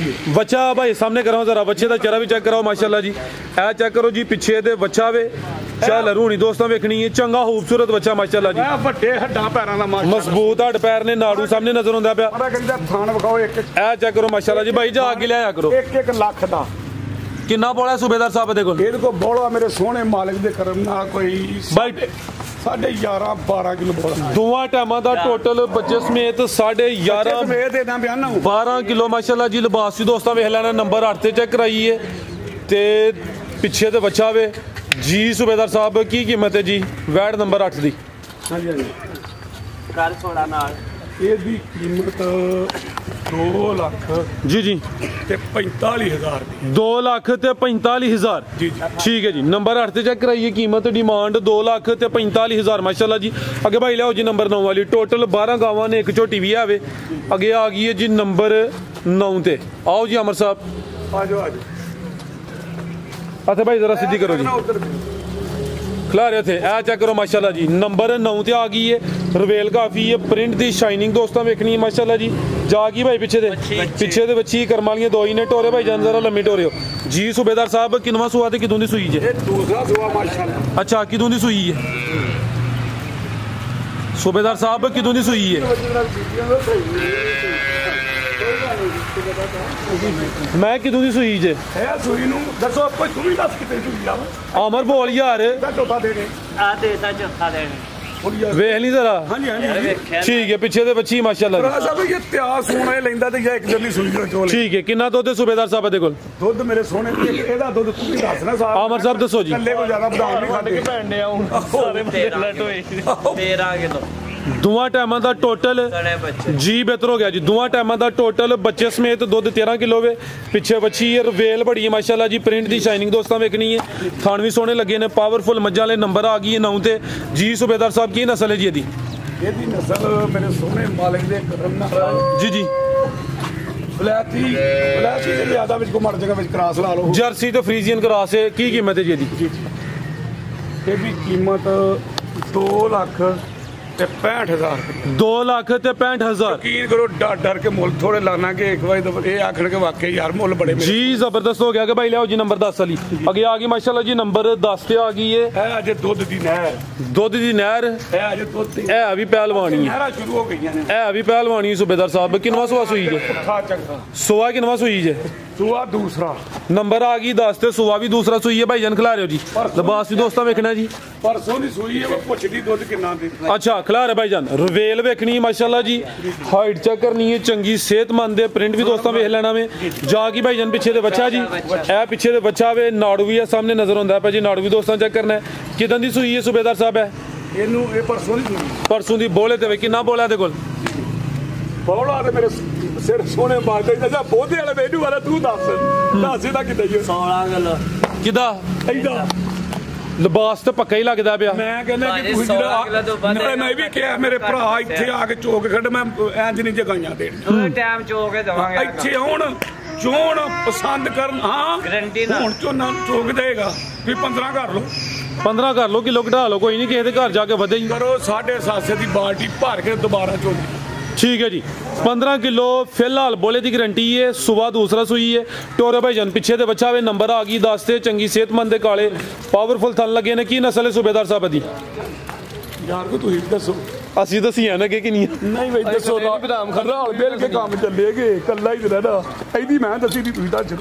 ਬੱਚਾ ਭਾਈ ਸਾਹਮਣੇ ਕਰਾਓ ਜ਼ਰਾ ਬੱਚੇ ਦਾ ਚਿਹਰਾ ਵੀ ਚੈੱਕ ਕਰਾਓ ਮਾਸ਼ਾਅੱਲਾ ਜੀ ਇਹ ਚੈੱਕ ਕਰੋ ਜੀ ਪਿੱਛੇ ਤੇ ਬੱਚਾ ਵੇ ਚੱਲ ਰੂਣੀ ਦੋਸਤਾਂ ਵੇਖਣੀ ਹੈ ਚੰਗਾ ਖੂਬਸੂਰਤ ਬੱਚਾ ਮਾਸ਼ਾਅੱਲਾ ਜੀ ਵੱਡੇ ਹੱਡਾਂ ਪੈਰਾਂ ਦਾ ਮਜ਼ਬੂਤ ਹੱਡ ਪੈਰ ਨੇ ਨਾੜੂ ਸਾਹਮਣੇ ਨਜ਼ਰ ਆਉਂਦਾ ਪਿਆ ਪਤਾ ਕਹਿੰਦਾ ਥਾਣ ਵਿਖਾਓ ਇੱਕ ਇਹ ਚੈੱਕ ਕਰੋ ਮਾਸ਼ਾਅੱਲਾ ਜੀ ਭਾਈ ਜਾ ਅੱਗੇ ਲਿਆਇਆ ਕਰੋ 1 ਲੱਖ ਦਾ ਕਿੰਨਾ ਬੋਲਾ ਸੂਬੇਦਾਰ ਸਾਹਿਬ ਦੇ ਕੋਲ ਇਹਦੇ ਕੋਲ ਬੋਲਾ ਮੇਰੇ ਸੋਹਣੇ ਮਾਲਕ ਦੇ ਕਰਮ ਨਾਲ ਕੋਈ ਬਾਈ 11.5-12 ਕਿਲੋ ਬੋਲਾ ਦੋਵਾਂ ਟਾਈਮਾਂ ਦਾ ਟੋਟਲ ਬੱਚੇ ਸਮੇਤ 11.5 ਵੇ ਦੇਣਾ ਬਿਆਨ 12 ਕਿਲੋ ਮਾਸ਼ਾਅੱਲਾ ਜੀ ਲਿਬਾਸ ਵੀ ਦੋਸਤਾਂ ਵੇਖ ਲੈਣਾ ਨੰਬਰ 8 ਤੇ ਚੈੱਕ ਕਰਾਈਏ ਤੇ ਪਿੱਛੇ ਤੇ ਬੱਚਾ ਵੇ ਜੀ ਸੂਬੇਦਾਰ ਸਾਹਿਬ ਕੀ ਕੀਮਤ ਹੈ ਜੀ ਵੈਟ ਨੰਬਰ 8 ਦੀ ਹਾਂਜੀ ਹਾਂਜੀ ਕਰ ਥੋੜਾ ਨਾਲ ਇਹਦੀ ਕੀਮਤ 2 ਲੱਖ ਜੀ ਜੀ ਤੇ 45000 ਦੀ 2 ਲੱਖ ਤੇ 45000 ਜੀ ਜੀ ਠੀਕ ਹੈ ਜੀ ਨੰਬਰ 8 ਤੇ ਚੈੱਕ ਕਰਾਈਏ ਕੀਮਤ ਡਿਮਾਂਡ 2 ਲੱਖ ਤੇ 45000 ਮਾਸ਼ਾਅੱਲਾ ਜੀ ਅੱਗੇ ਭਾਈ ਲਿਆਓ ਜੀ ਨੰਬਰ 9 ਵਾਲੀ ਟੋਟਲ 12 ਗਾਵਾਂ ਨੇ ਇੱਕ ਝੋਟੀ ਵੀ ਆਵੇ ਅੱਗੇ ਆ ਗਈ ਹੈ ਜੀ ਨੰਬਰ 9 ਤੇ ਆਓ ਜੀ ਅਮਰ ਸਾਹਿਬ ਆ ਜਾਓ ਅੱਥੇ ਭਾਈ ਜ਼ਰਾ ਸਿੱਧੀ ਕਰੋ ਜੀ ਖਿਲਾ ਰਹੇ ਥੇ ਇਹ ਚੈੱਕ ਕਰੋ ਮਾਸ਼ਾਅੱਲਾ ਜੀ ਨੰਬਰ 9 ਤੇ ਆ ਗਈ ਹੈ ਰਵੇਲ ਕਾਫੀ ਹੈ ਪ੍ਰਿੰਟ ਦੀ ਸ਼ਾਈਨਿੰਗ ਦੋਸਤਾਂ ਵੇਖਣੀ ਹੈ ਮਾਸ਼ਾਅੱਲਾ ਜੀ ਜਾ ਗਈ ਭਾਈ ਪਿੱਛੇ ਦੇ ਬੱਚੀ ਕਰਮ ਵਾਲੀਆਂ ਦੋ ਹੀ ਨੇ ਟੋਰੇ ਭਾਈ ਜਾਨ ਜ਼ਰਾ ਲੰਮੀ ਟੋਰਿਓ ਜੀ ਸੂਬੇਦਾਰ ਸਾਹਿਬ ਕਿੰਨਵਾ ਸੂਆ ਤੇ ਕਿਦੋਂ ਦੀ ਸੂਈ ਜੇ ਇਹ ਦੂਸਰਾ ਸੂਆ ਮਾਸ਼ਾਅੱਲਾ ਅੱਛਾ ਕਿਦੋਂ ਦੀ ਸੂਈ ਹੈ ਸੂਬੇਦਾਰ ਸਾਹਿਬ ਕਿਦੋਂ ਦੀ ਸੂਈ ਹੈ ਮੈਂ ਕਿਦੋਂ ਦੀ ਸੂਈ ਜੇ ਇਹ ਸੂਈ ਨੂੰ ਦੱਸੋ ਕੋਈ ਤੂੰ ਵੀ ਦੱਸ ਕਿਤੇ ਸੂਈ ਆ ਅਮਰ ਬੋਲ ਯਾਰ ਦਾ ਚੌਥਾ ਦੇ ਦੇ ਆ ਦੇ ਦਾ ਚੌਥਾ ਦੇਣੇ ਵੇਖ ਲਈ ਜ਼ਰਾ ਹਾਂਜੀ ਹਾਂਜੀ ਠੀਕ ਹੈ ਪਿੱਛੇ ਦੇ ਬੱਚੀ ਮਾਸ਼ਾਅੱਲਾ ਭਰਾ ਸਾਹਿਬ ਇਹ ਤਿਆਰ ਸੋਨਾ ਇਹ ਲੈਂਦਾ ਤੇ ਜਾਂ ਇੱਕ ਦਿਨ ਦੀ ਸੂਈ ਦਾ ਚੋਲ ਠੀਕ ਹੈ ਕਿੰਨਾ ਦੁੱਧ ਹੈ ਸੂਬੇਦਾਰ ਸਾਹਿਬ ਦੇ ਕੋਲ ਦੁੱਧ ਮੇਰੇ ਸੋਹਣੇ ਇਹਦਾ ਦੁੱਧ ਤੂੰ ਵੀ ਦੱਸਣਾ ਸਾਹਿਬ ਅਮਰ ਸਾਹਿਬ ਦੱਸੋ ਜੀ ਕੱਲੇ ਕੋ ਜ਼ਿਆਦਾ ਬਦਾਮ ਨਹੀਂ ਕੱਢ ਕੇ ਖਾਂਦੇ ਭੈਣ ਦੇ ਆਉਂ ਸਾਰੇ ਬੰਦੇ ਲਟ ਹੋਏ 13 ਕਿਲੋ ਦੋਵਾਂ ਟਾਈਮਾਂ ਦਾ ਟੋਟਲ ਸਣੇ ਬੱਚੇ ਜੀ ਬਿਹਤਰ ਹੋ ਗਿਆ ਜੀ ਦੋਵਾਂ ਟਾਈਮਾਂ ਦਾ ਟੋਟਲ ਬੱਚੇ ਸਮੇਤ ਦੁੱਧ 13 ਕਿਲੋ ਵੇ ਪਿੱਛੇ ਬੱਚੀ ਹੈ ਰਵੇਲ ਬੜੀ ਹੈ ਮਾਸ਼ਾਅੱਲਾ ਜੀ ਪ੍ਰਿੰਟ ਦੀ ਸ਼ਾਈਨਿੰਗ ਦੋਸਤਾਂ ਵੇਖਣੀ ਹੈ ਥਣ ਵੀ ਸੋਹਣੇ ਲੱਗੇ ਨੇ ਪਾਵਰਫੁਲ ਮੱਝਾਂ ਵਾਲੇ ਨੰਬਰ ਆ ਗਈ ਹੈ 9 ਤੇ ਜੀ ਸੂਬੇਦਾਰ ਸਾਹਿਬ ਕੀ ਨਸਲ ਹੈ ਜੀ ਇਹਦੀ ਇਹਦੀ ਨਸਲ ਮੇਰੇ ਸੋਹਣੇ ਮਾਲਕ ਦੇ ਕਰਮ ਨਾਲ ਜੀ ਜੀ ਬਲੈਤੀ ਦੇ ਜ਼ਿਆਦਾ ਵਿੱਚ ਕੋ ਮਰ ਜਗ੍ਹਾ ਵਿੱਚ ਕਰਾਸ ਲਾ ਲਓ ਜਰਸੀ ਤੇ ਫਰੀਜ਼ੀਅਨ ਕਰਾਸ ਹੈ ਕੀ ਕੀਮਤ ਹੈ ਜੀ ਇਹਦੀ? ਜੀ ਇਹਦੀ ਕੀਮਤ 2,65,000 ਰੁਪਏ 2,65,000 ਯਕੀਨ ਕਰੋ ਡਰ ਕੇ ਮੁੱਲ ਥੋੜੇ ਲਾਣਾ ਕਿ ਇੱਕ ਵਾਰੀ ਇਹ ਆਖਣ ਕੇ ਵਾਕਈ ਯਾਰ ਮੁੱਲ ਬੜੇ ਜੀ ਜ਼ਬਰਦਸਤ ਹੋ ਗਿਆ ਕਿ ਭਾਈ ਲਿਆਓ ਜੀ ਨੰਬਰ 10 ਵਾਲੀ ਅੱਗੇ ਆ ਗਈ ਮਾਸ਼ਾਅੱਲਾ ਜੀ ਨੰਬਰ 10 ਤੇ ਆ ਗਈ ਹੈ ਇਹ ਅਜੇ ਦੁੱਧ ਦੀ ਨਹਿਰ ਇਹ ਅਜੇ ਦੁੱਧ ਦੀ ਇਹ ਵੀ ਪਹਿਲਵਾਨੀ ਹੈ ਨਹਿਰਾਂ ਸ਼ੁਰੂ ਹੋ ਗਈਆਂ ਨੇ ਇਹ ਵੀ ਪਹਿਲਵਾਨੀ ਸੂਬੇਦਾਰ ਸਾਹਿਬ ਕਿੰਨਵਾ ਸੁਆ ਸੂਈ ਜੇ ਪੁੱਠਾ ਚੰਗਾ ਸੁਆ ਕਿੰਨਵਾ ਸੂਈ ਜੇ ਸੂਆ ਦੂਸਰਾ ਨੰਬਰ ਆ ਗਈ 10 ਤੇ ਸੁਆ ਵੀ ਦੂਸਰਾ ਸੂਈ ਹੈ ਭਾਈ ਜਾਨ ਖਿਲਾ ਰਹੇ ਹੋ ਜੀ ਲਿਬਾਸ ਵੀ ਦੋਸਤਾਂ ਵੇਖਣਾ ਜੀ ਪਰਸੋਂ ਦੀ ਸੂਈ ਹੈ ਉਹ ਪੁੱਛਦੀ ਦੁੱਧ ਕਿੰਨਾ ਦੇ ਅੱਛਾ ਖਿਲਾ ਰਹੇ ਭਾਈ ਜਾਨ ਰਵੇਲ ਵੇਖਣੀ ਮਾਸ਼ਾਅੱਲਾ ਜੀ ਹਾਈਟ ਚੈੱਕ ਕਰਨੀ ਹੈ ਚੰਗੀ ਸਿਹਤਮੰਦ ਦੇ ਪ੍ਰਿੰਟ ਵੀ ਦੋਸਤਾਂ ਵੇਖ ਲੈਣਾ ਵੇ ਜਾ ਕੀ ਭਾਈ ਜਾਨ ਪਿੱਛੇ ਦੇ ਬੱਚਾ ਜੀ ਇਹ ਪਿੱਛੇ ਦੇ ਬੱਚਾ ਵੇ ਨਾੜੂ ਵੀ ਆ ਸਾਹਮਣੇ ਨਜ਼ਰ ਆਉਂਦਾ ਭਾਈ ਜੀ ਨਾੜੂ ਵੀ ਦੋਸਤਾਂ ਚੈੱਕ ਕਰਨਾ ਹੈ ਕਿਦਾਂ ਦੀ ਸੂਈ ਹੈ ਸੂਬੇਦਾਰ ਸਾਹਿਬ ਹੈ ਇਹਨੂੰ ਇਹ ਪਰਸੋਂ ਦੀ ਸੂਈ ਪਰਸੋਂ ਦੀ ਬੋਲੇ ਤੇ ਵੇ ਕਿੰਨਾ ਬੋਲਿਆ ਦੇ ਕੋਲ ਬੋਲਾ ਤੇ ਮੇਰੇ ਸਿਰ ਸੋਹਣੇ ਬਾਗਦੇ ਜਾਂ ਬੋਧੇ ਵਾਲੇ ਮੈਨੂੰ ਵਾਲਾ ਤੂੰ ਦੱਸ ਇਹਦਾ ਕਿੱਦਾਂ ਜੀ 16 ਕਿਲੋ ਕਿਦਾ ਐਦਾਂ ਲਿਬਾਸ ਤੇ ਪੱਕਾ ਹੀ ਲੱਗਦਾ ਪਿਆ ਮੈਂ ਕਹਿੰਦਾ ਕਿ ਤੁਸੀਂ ਜਿਹੜਾ ਮੈਂ ਵੀ ਕਿਹਾ ਮੇਰੇ ਭਰਾ ਇੱਥੇ ਆ ਕੇ ਚੋਕ ਖੱਡ ਮੈਂ ਇੰਜ ਨਹੀਂ ਜਗਾਈਆਂ ਦੇਣ ਉਹ ਟਾਈਮ ਚੋ ਕੇ ਦਵਾਂਗੇ ਇੱਥੇ ਆਉਣ ਚੋਣ ਪਸੰਦ ਕਰਨ ਹਾਂ ਗਰੰਟੀ ਨਾਲ ਹੁਣ ਝੋਨਾ ਚੋਕ ਦੇਗਾ ਵੀ 15 ਕਰ ਲਓ 15 ਕਰ ਲਓ ਕਿਲੋ ਘਟਾ ਲਓ ਕੋਈ ਨਹੀਂ ਕਿਸੇ ਦੇ ਘਰ ਜਾ ਕੇ ਵਧੇ ਹੀ ਕਰੋ 750 ਦੀ ਬਾਲਟੀ ਭਰ ਕੇ ਦੁਬਾਰਾ ਚੋਕ ਠੀਕ ਹੈ ਜੀ 15 ਕਿਲੋ ਫਿਲਹਾਲ ਬੋਲੇ ਦੀ ਗਰੰਟੀ ਹੈ ਸੁਬਾ ਦੂਸਰਾ ਸੂਈ ਹੈ ਟੋਰੇ ਭਾਈ ਜਨ ਪਿੱਛੇ ਦੇ ਬੱਚਾ ਵੇ ਨੰਬਰ ਆ ਗਈ 10 ਤੇ ਚੰਗੀ ਸਿਹਤਮੰਦ ਦੇ ਕਾਲੇ ਪਾਵਰਫੁਲ ਥਣ ਲੱਗੇ ਨੇ ਕੀ ਨਸਲ ਹੈ ਸੂਬੇਦਾਰ ਸਾਹਿਬ ਦੀ ਯਾਰ ਕੋ ਤੁਸੀਂ ਦੱਸੋ ਅਸੀਂ ਦੱਸੀਆਂ ਨਾ ਕਿ ਨਹੀਂ ਨਹੀਂ ਬਈ ਦੱਸੋ ਰਾਮ ਖਰਾਲ ਮਿਲ ਕੇ ਕੰਮ ਚੱਲੇਗੇ ਕੱਲਾ ਹੀ ਰਹਿਣਾ ਇਹਦੀ ਮੈਂ ਦੱਸੀ ਦੀ ਤੁਸੀਂ ਦੱਸ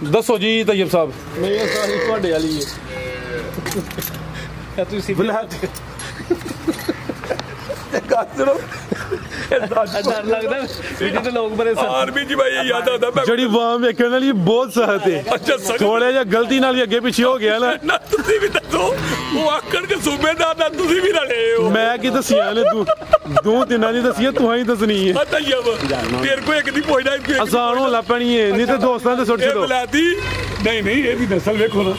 ਦੱਸੋ ਜੀ ਤੈਯਬ ਸਾਹਿਬ ਮੇਰੇ ਸਾਰੀ ਤੁਹਾਡੇ ਵਾਲੀ ਹੈ ਇਹ ਤੁਸੀਂ ਬੁਲਾਤੇ ਕਾਸਰੋ ਡਰ ਲੱਗਦਾ ਜਿਹੜੇ ਲੋਕ ਬੜੇ ਆਰਮੀ ਜੀ ਭਾਈ ਯਾਦ ਆਉਂਦਾ ਮੈਂ ਜਿਹੜੀ ਵਾਮ ਵੇਖਣ ਵਾਲੀ ਬਹੁਤ ਸਹਤ ਹੈ ਅੱਛਾ ਸਰ ਥੋੜੇ ਜਿਹਾ ਗਲਤੀ ਨਾਲ ਵੀ ਅੱਗੇ ਪਿੱਛੇ ਹੋ ਗਿਆ ਨਾ ਤੁਸੀਂ ਵੀ ਦੱਸੋ ਉਹ ਆਕੜ ਕੇ ਸੂਬੇਦਾਰ ਦਾ ਤੁਸੀਂ ਵੀ ਰਲੇ ਹੋ ਮੈਂ ਕੀ ਦੱਸੀਆਂ ਨੇ ਦੋ ਤਿੰਨਾਂ ਦੀ ਦੱਸੀਆਂ ਤੂੰ ਹੀ ਦੱਸਣੀ ਹੈ ਤੈਯਬ ਤੇਰੇ ਕੋ ਇੱਕ ਦੀ ਪੁੱਛਦਾ ਆਸਾਨ ਹੋਣ ਲੱਗ ਪੈਣੀ ਹੈ ਨਹੀਂ ਤੇ ਦੋਸਤਾਂ ਦੇ ਸੁੱਟ ਇਹ ਛੱਡੋ ਬੁਲਾਤੀ ਨਹੀਂ ਇਹ ਵੀ ਨਸਲ ਵੇਖੋ ਨਾ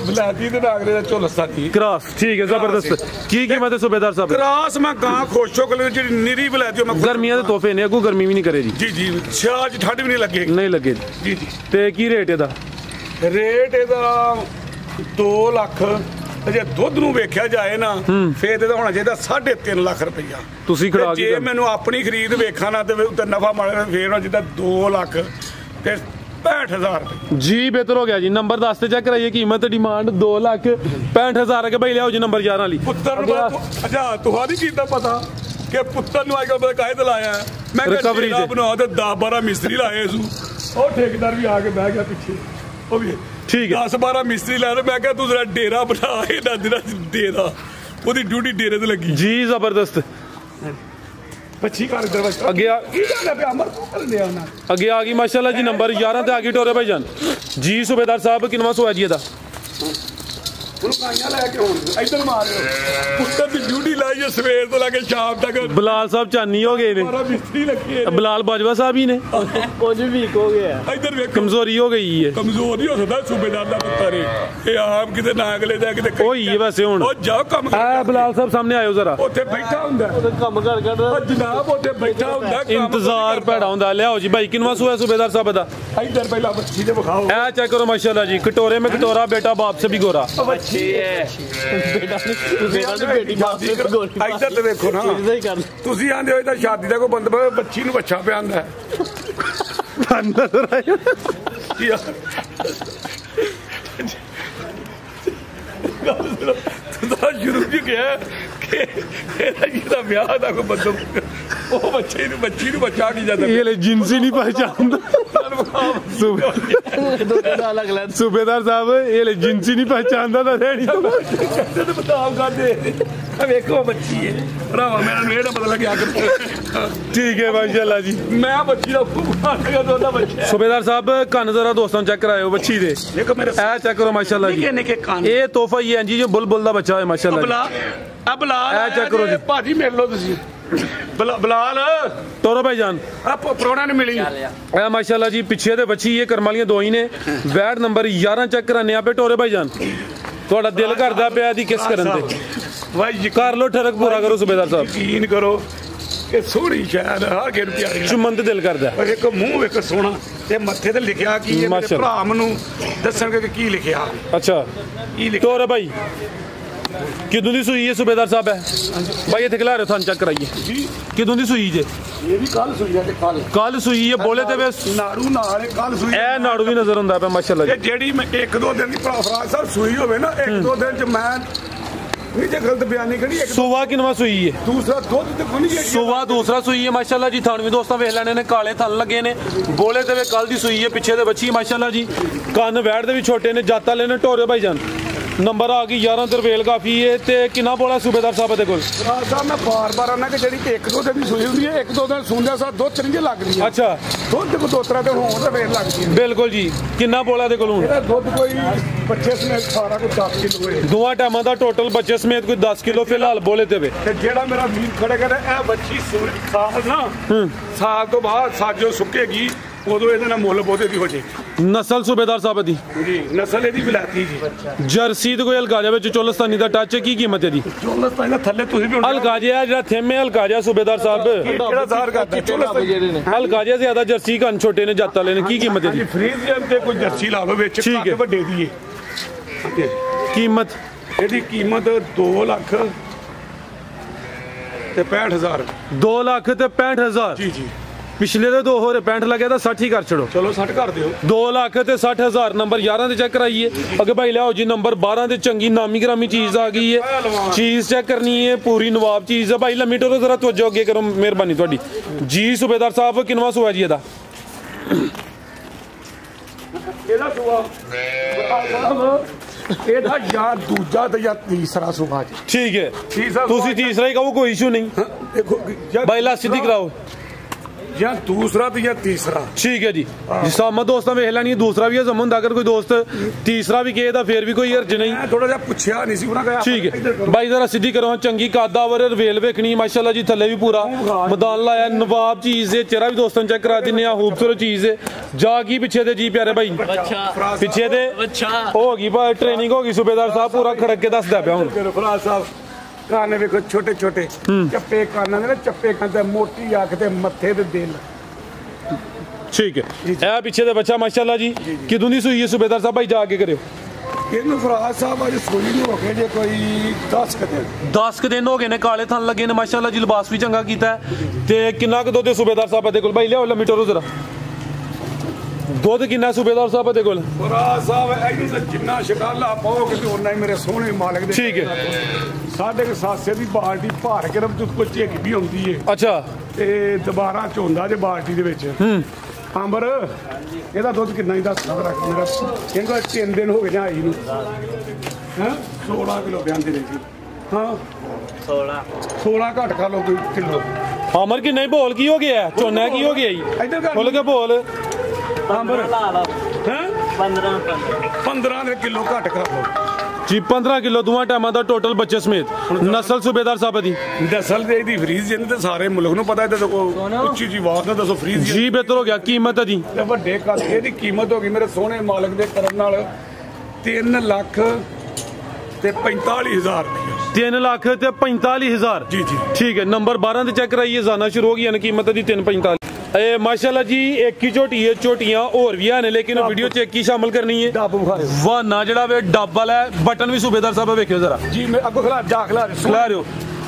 ਬੁਲਾਤੀ ਤੇ ਨਾਗਰੇ ਦਾ ਝੋਲਸਾ ਦੀ ਕ੍ਰਾਸ ਠੀਕ ਹੈ ਜ਼ਬਰਦਸਤ ਕੀ ਕੀਮਤ ਹੈ ਸੂਬੇਦਾਰ ਸਾਹਿਬ ਕ੍ਰਾਸ ਮੈਂ ਗਾਂ ਖੁਸ਼ ਹੋ ਕੇ ਜਿਹੜੀ ਨਿਰੀ ਬੁਲਾਤੀ ਮੈਂ ਗਰਮੀਆਂ ਦੇ ਤੋਹਫੇ ਨੇ ਅੱਗੋਂ ਗਰਮੀ ਵੀ ਨਹੀਂ ਕਰੇ ਜੀ ਜੀ ਸਿਆਜ ਠੰਡ ਵੀ ਨਹੀਂ ਲੱਗੇਗੀ ਨਹੀਂ ਲੱਗੇ ਜੀ ਤੇ ਕੀ ਰੇਟ ਇਹਦਾ ਰੇਟ ਇਹਦਾ 2 ਲੱਖ ਜੇ ਦੁੱਧ ਨੂੰ ਵੇਖਿਆ ਜਾਏ ਨਾ ਫੇਰ ਇਹਦਾ ਹੋਣਾ ਚਾਹੀਦਾ 3.5 ਲੱਖ ਰੁਪਈਆ ਤੁਸੀਂ ਖੜਾ ਜੇ ਮੈਨੂੰ ਆਪਣੀ ਖਰੀਦ ਵੇਖਾਂ ਨਾ ਤੇ ਉੱਤੇ ਨਫਾ ਮਾਰੇ ਫੇਰ ਹੋਣਾ ਚਾਹੀਦਾ 2 ਲੱਖ ਤੇ 65,000 ਜੀ ਬਿਹਤਰ ਹੋ ਗਿਆ ਜੀ ਨੰਬਰ 10 ਤੇ ਚੈੱਕ ਕਰਾਈਏ ਕੀਮਤ ਡਿਮਾਂਡ 2,65,000 ਕੇ ਭਾਈ ਲਿਆਓ ਜੀ ਨੰਬਰ 11 ਵਾਲੀ ਪੁੱਤਰ ਨੂੰ ਅੱਛਾ ਤੁਹਾਡੀ ਚੀਜ਼ ਦਾ ਪਤਾ ਕਿ ਪੁੱਤਰ ਨੂੰ ਅੱਜ ਕੱਲ੍ਹ ਕਾਇਦ ਲਾਇਆ ਮੈਂ Recovery ਕਿਹਾ ਬਣਾ ਤੇ 10-12 ਮਿਸਤਰੀ ਲਾਏ ਸੂ ਉਹ ਠੇਕੇਦਾਰ ਵੀ ਆ ਕੇ ਬਹਿ ਗਿਆ ਪਿੱਛੇ ਉਹ ਵੀ ਠੀਕ ਹੈ 10-12 ਮਿਸਤਰੀ ਲਾ ਰਹੇ ਮੈਂ ਕਿਹਾ ਤੂੰ ਜ਼ਰਾ ਡੇਰਾ ਬਣਾ ਇਹਨਾਂ ਦਿਨਾਂ ਡੇਰਾ ਉਹਦੀ ਡਿਊਟੀ ਡੇਰੇ ਤੇ ਲੱਗੀ ਜੀ ਜ਼ਬਰਦਸਤ ਬੱਚੀ ਘਰ ਦਰਵਾਜ਼ਾ ਅੱਗੇ ਆ ਕੀ ਗੱਲ ਹੈ ਪਿਆ ਅਮਰ ਕਰ ਲਿਆ ਉਹਨਾਂ ਅੱਗੇ ਆ ਗਈ ਮਾਸ਼ਾਅੱਲਾ ਜੀ ਨੰਬਰ 11 ਤੇ ਆ ਗਈ ਟੋਰੇ ਭਾਈ ਜਾਨ ਜੀ ਸੂਬੇਦਾਰ ਸਾਹਿਬ ਕਿੰਨਵਾ ਸੋਇਆ ਜੀ ਇਹਦਾ ਹੁਣ ਕਾਈਆਂ ਲੈ ਕੇ ਹੁਣ ਇੱਧਰ ਮਾਰਿਓ ਪੁੱਤਰ ਦੀ ਡਿਊਟੀ ਲਾਈ ਹੈ ਸਵੇਰ ਤੋਂ ਲੈ ਕੇ ਸ਼ਾਮ ਤੱਕ ਬਲਾਲ ਸਾਹਿਬ ਚਾਨੀ ਹੋ ਗਏ ਨੇ 12 ਮਿਸਤਰੀ ਲੱਗੇ ਬਲਾਲ ਬਾਜਵਾ ਸਾਹਿਬ ਹੀ ਨੇ ਕੁਝ ਵੀਕ ਹੋ ਗਿਆ ਇੱਧਰ ਵੇਖੋ ਕਮਜ਼ੋਰੀ ਹੋ ਗਈ ਹੈ ਕਮਜ਼ੋਰ ਨਹੀਂ ਹੋ ਸਕਦਾ ਸੂਬੇਦਾਰ ਦਾ ਪੁੱਤਰ ਇਹ ਆਪ ਕਿਤੇ ਨਾ ਅਗਲੇ ਦਾ ਕਿਤੇ ਉਹੀ ਹੈ ਵੈਸੇ ਹੁਣ ਉਹ ਜਾਓ ਕੰਮ ਆ ਬਲਾਲ ਸਾਹਿਬ ਸਾਹਮਣੇ ਆਇਓ ਜ਼ਰਾ ਉੱਥੇ ਬੈਠਾ ਹੁੰਦਾ ਉਹਦਾ ਕੰਮ ਕਰ ਉਹ ਜਨਾਬ ਉੱਥੇ ਬੈਠਾ ਹੁੰਦਾ ਕੰਮ ਇੰਤਜ਼ਾਰ ਭੈੜਾ ਹੁੰਦਾ ਲਿਆਓ ਜੀ ਭਾਈ ਕਿੰਨਵਾ ਸੋਇਆ ਸੂਬੇਦਾਰ ਸਾਹਿਬ ਦਾ ਇੱਧਰ ਪਹਿਲਾਂ ਬੱਚੀ ਦੇ ਵਿਖਾਓ ਇਹ ਚੈੱਕ ਕਰੋ ਮਾਸ਼ਾਅੱਲਾ ਜੀ ਕਟੋਰੇ में कटोरा बेटा बाप से भी गोरा ਬੱਚੀ ਹੈ ਬੇਟਾ ਦੀ ਬੇਟੀ ਬਾਪ ਦੇ ਗੋਲੀ ਇੱਧਰ ਤੇ ਵੇਖੋ ਨਾ ਇਹਦਾ ਹੀ ਕਰ ਤੁਸੀਂ ਆਂਦੇ ਹੋ ਇਹਦਾ ਸ਼ਾਦੀ ਦਾ ਕੋਈ ਬੰਦ ਬੱਚੀ ਨੂੰ ਬੱਚਾ ਪਿਆ ਹੁੰਦਾ नजर आया ਤਾਂ ਸ਼ੁਰੂ ਚ ਗਿਆ ਕਿ ਇਹਦਾ ਵਿਆਹ ਦਾ ਕੋਈ ਬੰਦ ਉਹ ਬੱਚੀ ਨੂੰ ਬੱਚਾ ਨਹੀਂ ਜਾਂਦਾ ये ले जिनसी नहीं पहचानता ਅਲੱਗ ਲੈ सूबेदार साहब ये ले जिनसी नहीं पहचानता था रेडी ਕਹਿੰਦੇ ਤੇ ਬਤਾਓ ਕਰਦੇ ਆ ਵੇਖੋ ਬੱਚੀ ਹੈ ਭਰਾਵਾ ਮੈਨੂੰ ਇਹਦਾ ਪਤਾ ਲੱਗਿਆ ਕਿ ठीक है माशाल्लाह जी ਮੈਂ ਬੱਚੀ ਦਾ ਫੂਕਾ ਲਗਾ ਦੋਦਾ ਬੱਚਾ सूबेदार साहब कान जरा दोस्तों चेक करायो बच्ची दे ਦੇਖੋ ਮੇਰੇ ए चेक करो माशाल्लाह जी ਨਿੱਕੇ ਕੰਨ ये तोहफा ही है जी जो बुलबुल दा बच्चा है माशाल्लाह जी ਬਲਾਲ ਇਹ check ਕਰੋ ਜੀ। ਭਾਜੀ ਮਿਲ ਲਓ ਤੁਸੀਂ ਬਲਾਲ टोरो भाई जान ਆ ਪ੍ਰੋਣਾ ਨੇ ਮਿਲੀ ए माशाल्लाह जी पीछे दे बच्ची ये करमालियां दो ही ने वैट नंबर 11 चेक कराने पे टोरे भाई जान ਤੁਹਾਡਾ ਦਿਲ ਕਰਦਾ ਪਿਆ ਦੀ ਕਿਸ ਕਰਨ ਤੇ भाई कर लो ठरक पूरा करो सूबेदार साहब यकीन करो कि सोहनी शायद हर गेर प्यारी चुमन ते दिल करदा पर एक मूंह एक सोहना ते मत्थे ते लिखिया की है मेरे भरा मनु दसणगे कि की लिखिया अच्छा की लिखिया तो रे भाई किदों दी सूई है सूबेदार साहब है भाई इत्थे खिला रहे थान चेक कराइए किदों दी सूई जे ये भी कल सुई है कल सूई है बोले ते वे नाड़ू नाल कल सुई ए नाड़ू भी नजर आंदा पे माशाल्लाह ये जेडी मैं एक दो दिन दी भरा फराज साहब सुई होवे ना एक दो दिन च मैं नहीं जे गलत बयानी करी एक सुवा किनवा सूई है दूसरा दुध ते कोनी है सुवा दूसरा सूई है माशाल्लाह जी थानवी दोस्तां वेख लेने ने काले थन लगे ने बोले ते वे कल दी सूई है पीछे दे बच्ची माशाल्लाह जी कान वैड़ दे भी छोटे ने जाता लेने टोरे भाईजान नंबर आ गई 11 दरवेल काफी है ते किना बोला सूबेदार साहब दे कोल साहब मैं बार-बार आना कि जेडी एक दो दिन सूई हुंदी है एक दो दिन सुंदे सा दो त्रिंजे लगदी है अच्छा दुध को दो तरह दे होण ते वेर लगदी है बिल्कुल जी किना बोला दे कोल हुन ਇਹਦਾ ਦੁੱਧ ਕੋਈ ਬੱਚੇ ਸਮੇਤ ਸਾਰਾ ਕੁਝ 10 ਕਿਲੋ ਹੈ दोवां टाइमां दा टोटल बच्चे समेत कोई 10 किलो फिलहाल बोले ते वे ਤੇ ਜਿਹੜਾ ਮੇਰਾ ਵੀਰ ਖੜੇ ਕਹਿੰਦਾ ਇਹ ਬੱਚੀ ਸਾਲ ਨਾ ਸਾਲ ਤੋਂ ਬਾਅਦ ਸਾਜੋ ਸੁੱਕੇਗੀ ਉਦੋਂ ਇਹਦੇ ਨਾਲ ਮੁੱਲ ਬਹੁਤੇ ਦੀ ਹੋ ਜੇ नस्ल सूबेदार साहब दी ਜੀ ਨਸਲ ਇਹਦੀ ਵਿਲਾਤੀ ਜੀ जर्सी ते कोई हलका जा विच चोलस्तानी दा टच की कीमत है दी ਚੋਲਸ ਪਹਿਲਾਂ ਥੱਲੇ ਤੁਸੀਂ ਵੀ हलका जिहा जेहड़ा थेमे हलका जिहा सूबेदार साहब ਕਿਹੜਾ ਜ਼ਾਹਰ ਕਰਦਾ ਚੋਲਸ ਜਿਹੜੇ ਨੇ हलका जिहा ज्यादा जर्सी कन छोटे ने जाता लेने की कीमत है ਜੀ दी ਫਰੀਜ਼ੀਅਨ ਤੇ ਕੋਈ ਜਰਸੀ ਲਾਵੇ ਵਿੱਚ ਠੀਕ ਹੈ। ਕੱਦ ਵੱਡੇ ਦੀ ਹੈ कीमत ਇਹਦੀ ਕੀਮਤ 2 ਲੱਖ ਤੇ 65000 2 लाख ते 65000 ਜੀ ਜੀ पिछले दे 2 हो रहे 65 लगे तो 60 ही कर छड़ो ਚਲੋ 60 ਕਰ ਦਿਓ 2 लाख ते 60,000 नंबर 11 दे चेक कराइए अगे भाई लियाओ जी नंबर 12 दे चंगी नामी ग्रामी चीज आ गई है चीज चेक करनी है पूरी नवाब चीज है भाई लम्मी टोरो जरा तवज्जो अगे करो मेहरबानी थोड़ी जी सूबेदार साहब किनवा सुआ जी एदा ਇਹਦਾ ਸੁਆ ਇਹਦਾ ਜਾਂ ਦੂਜਾ ਤੇ ਜਾਂ ਤੀਸਰਾ ਸੁਆ ਜੀ ठीक है ਤੀਸਰਾ तुसी तीसरा ही कहो कोई इशू नहीं ਦੇਖੋ ਜਾਂ भाई ला सीधी कराओ ਜਾਂ ਦੂਸਰਾ ਤੇ ਜਾਂ ਤੀਸਰਾ ठीक है जी जिस सामत दोस्तां वेख लैनी दूसरा भी जम हुंदा अगर कोई दोस्त तीसरा भी कहे तो फिर भी कोई हर्ज नहीं ਮੈਂ ਥੋੜਾ ਜਿਹਾ ਪੁੱਛਿਆ ਨਹੀਂ ਸੀ ਉਹਨਾਂ ਕਹਾ ठीक है भाई जरा सीधी करो चंगी कादावर रेल वेखनी माशाल्लाह जी थल्ले भी पूरा मैदान लाया नवाब चीज है चेहरा भी दोस्तों चेक करा दिने खूबसूरत चीज है जागी पीछे दे जी प्यारे भाई पीछे दे होगी भाई ट्रेनिंग होगी सूबेदार साहब पूरा खड़क के दसदा पिया हुन फराज साहब काने ਵੇਖੋ ਛੋਟੇ ਛੋਟੇ ਚੱਪੇ ਕਾਨਾਂ ਦੇ ਨਾ ਚੱਪੇ ਕੰਦੇ ਮੋਟੀ ਅੱਖ ਤੇ ਮੱਥੇ ਤੇ ਦਿਲ ठीक है ए पीछे दे बच्चा माशाल्लाह जी किदों दी सुई है सूबेदार साहब भाई जाके करियो ਇਹਨੂੰ ਫਰਾਜ ਸਾਹਿਬ ਅੱਜ ਸੋਈ ਨੂੰ ਹੋ ਗਏ ਜੇ ਕੋਈ 10 ਕਦੇ 10 ਕ दिन हो गए ने काले थन लगे ने माशाल्लाह जी लिबास भी चंगा कीता है ते किन्ना क दुध सूबेदार साहब दे कोल भाई लियाओ लम्मी टोरो जरा दुध किन्ना सूबेदार साहब दे कोल ਫਰਾਜ ਸਾਹਿਬ ਇਹਨੂੰ ਤਾਂ ਜਿੰਨਾ ਸ਼ਕਾਲਾ ਪਾਓਗੇ ਤੇ ਉਹਨਾਂ ਹੀ ਮੇਰੇ ਸੋਹਣੇ ਮਾਲਕ ਦੇ ठीक है ਸਾਡੇ ਕੇ ਸਾਸੇ ਦੀ ਬਾਲਟੀ ਭਾਰ ਕੇ ਰਬ ਕੋਈ ਝੇਕ ਵੀ ਹੁੰਦੀ ਏ अच्छा ਤੇ ਦੁਬਾਰਾ ਝੋਂਦਾ ਜੇ ਬਾਲਟੀ ਦੇ ਵਿੱਚ ਅੰਬਰ ਇਹਦਾ ਦੁੱਧ ਕਿੰਨਾ ਹੀ ਦੱਸ ਮੇਰਾ ਕਹਿੰਦਾ 3 ਦਿਨ ਹੋ ਗਏ ਜਾਂ ਆਈ ਨੂੰ ਹੈ 16 ਕਿਲੋ ਬਿਆੰਦੇ ਨੇ ਜੀ ਹਾਂ 16 ਘੱਟ ਖਾ ਲਓ ਕੋਈ ਕਿਲੋ अमर की नहीं बोल की हो गया है चोना की हो गया जी ਇੱਧਰ ਕਰ बोल के बोल ਅੰਬਰ ਹੈ 15 ਦੇ ਕਿਲੋ ਘੱਟ ਖਾ ਲਓ जी 15 किलो दुआ टाइम का टोटल बच्चे समेत नस्ल सूबेदार साहब दी ਦਸਲ ਦੇ ਦੀ ਫਰੀਜ਼ ਜਿੰਨ ਤੇ ਸਾਰੇ ਮੁਲਕ ਨੂੰ ਪਤਾ ਹੈ ਤੇ ਉੱਚੀ ਜੀ ਆਵਾਜ਼ ਨਾਲ ਦੱਸੋ ਫਰੀਜ਼ जी बेहतर हो गया कीमत है जी ਤੇ ਵੱਡੇ ਕੱਦ ਇਹਦੀ ਕੀਮਤ ਹੋ ਗਈ ਮੇਰੇ ਸੋਹਣੇ ਮਾਲਕ ਦੇ ਕਰਨ ਨਾਲ 3 ਲੱਖ ਤੇ 45,000 ਰੁਪਏ 3 लाख ते 45,000 ਜੀ ਜੀ ठीक है नंबर 12 से चेक कराइए जाना शुरू हो गई यानी कीमत दी 345 माशाल्लाह जी एक ही झोटी है झोटियां और भी हैं लेकिन वीडियो च एक ही शामिल करनी है ਡੱਬ ਵਿਖਾ ਦਿਓ वाना जेड़ा वे डब वाला है बटन भी सूबेदार साहब वेखियो जरा ਜੀ ਮੈਂ ਅੱਗੋਂ ਖਲਾ ਜਾ ਖਲਾ खिला रहे हो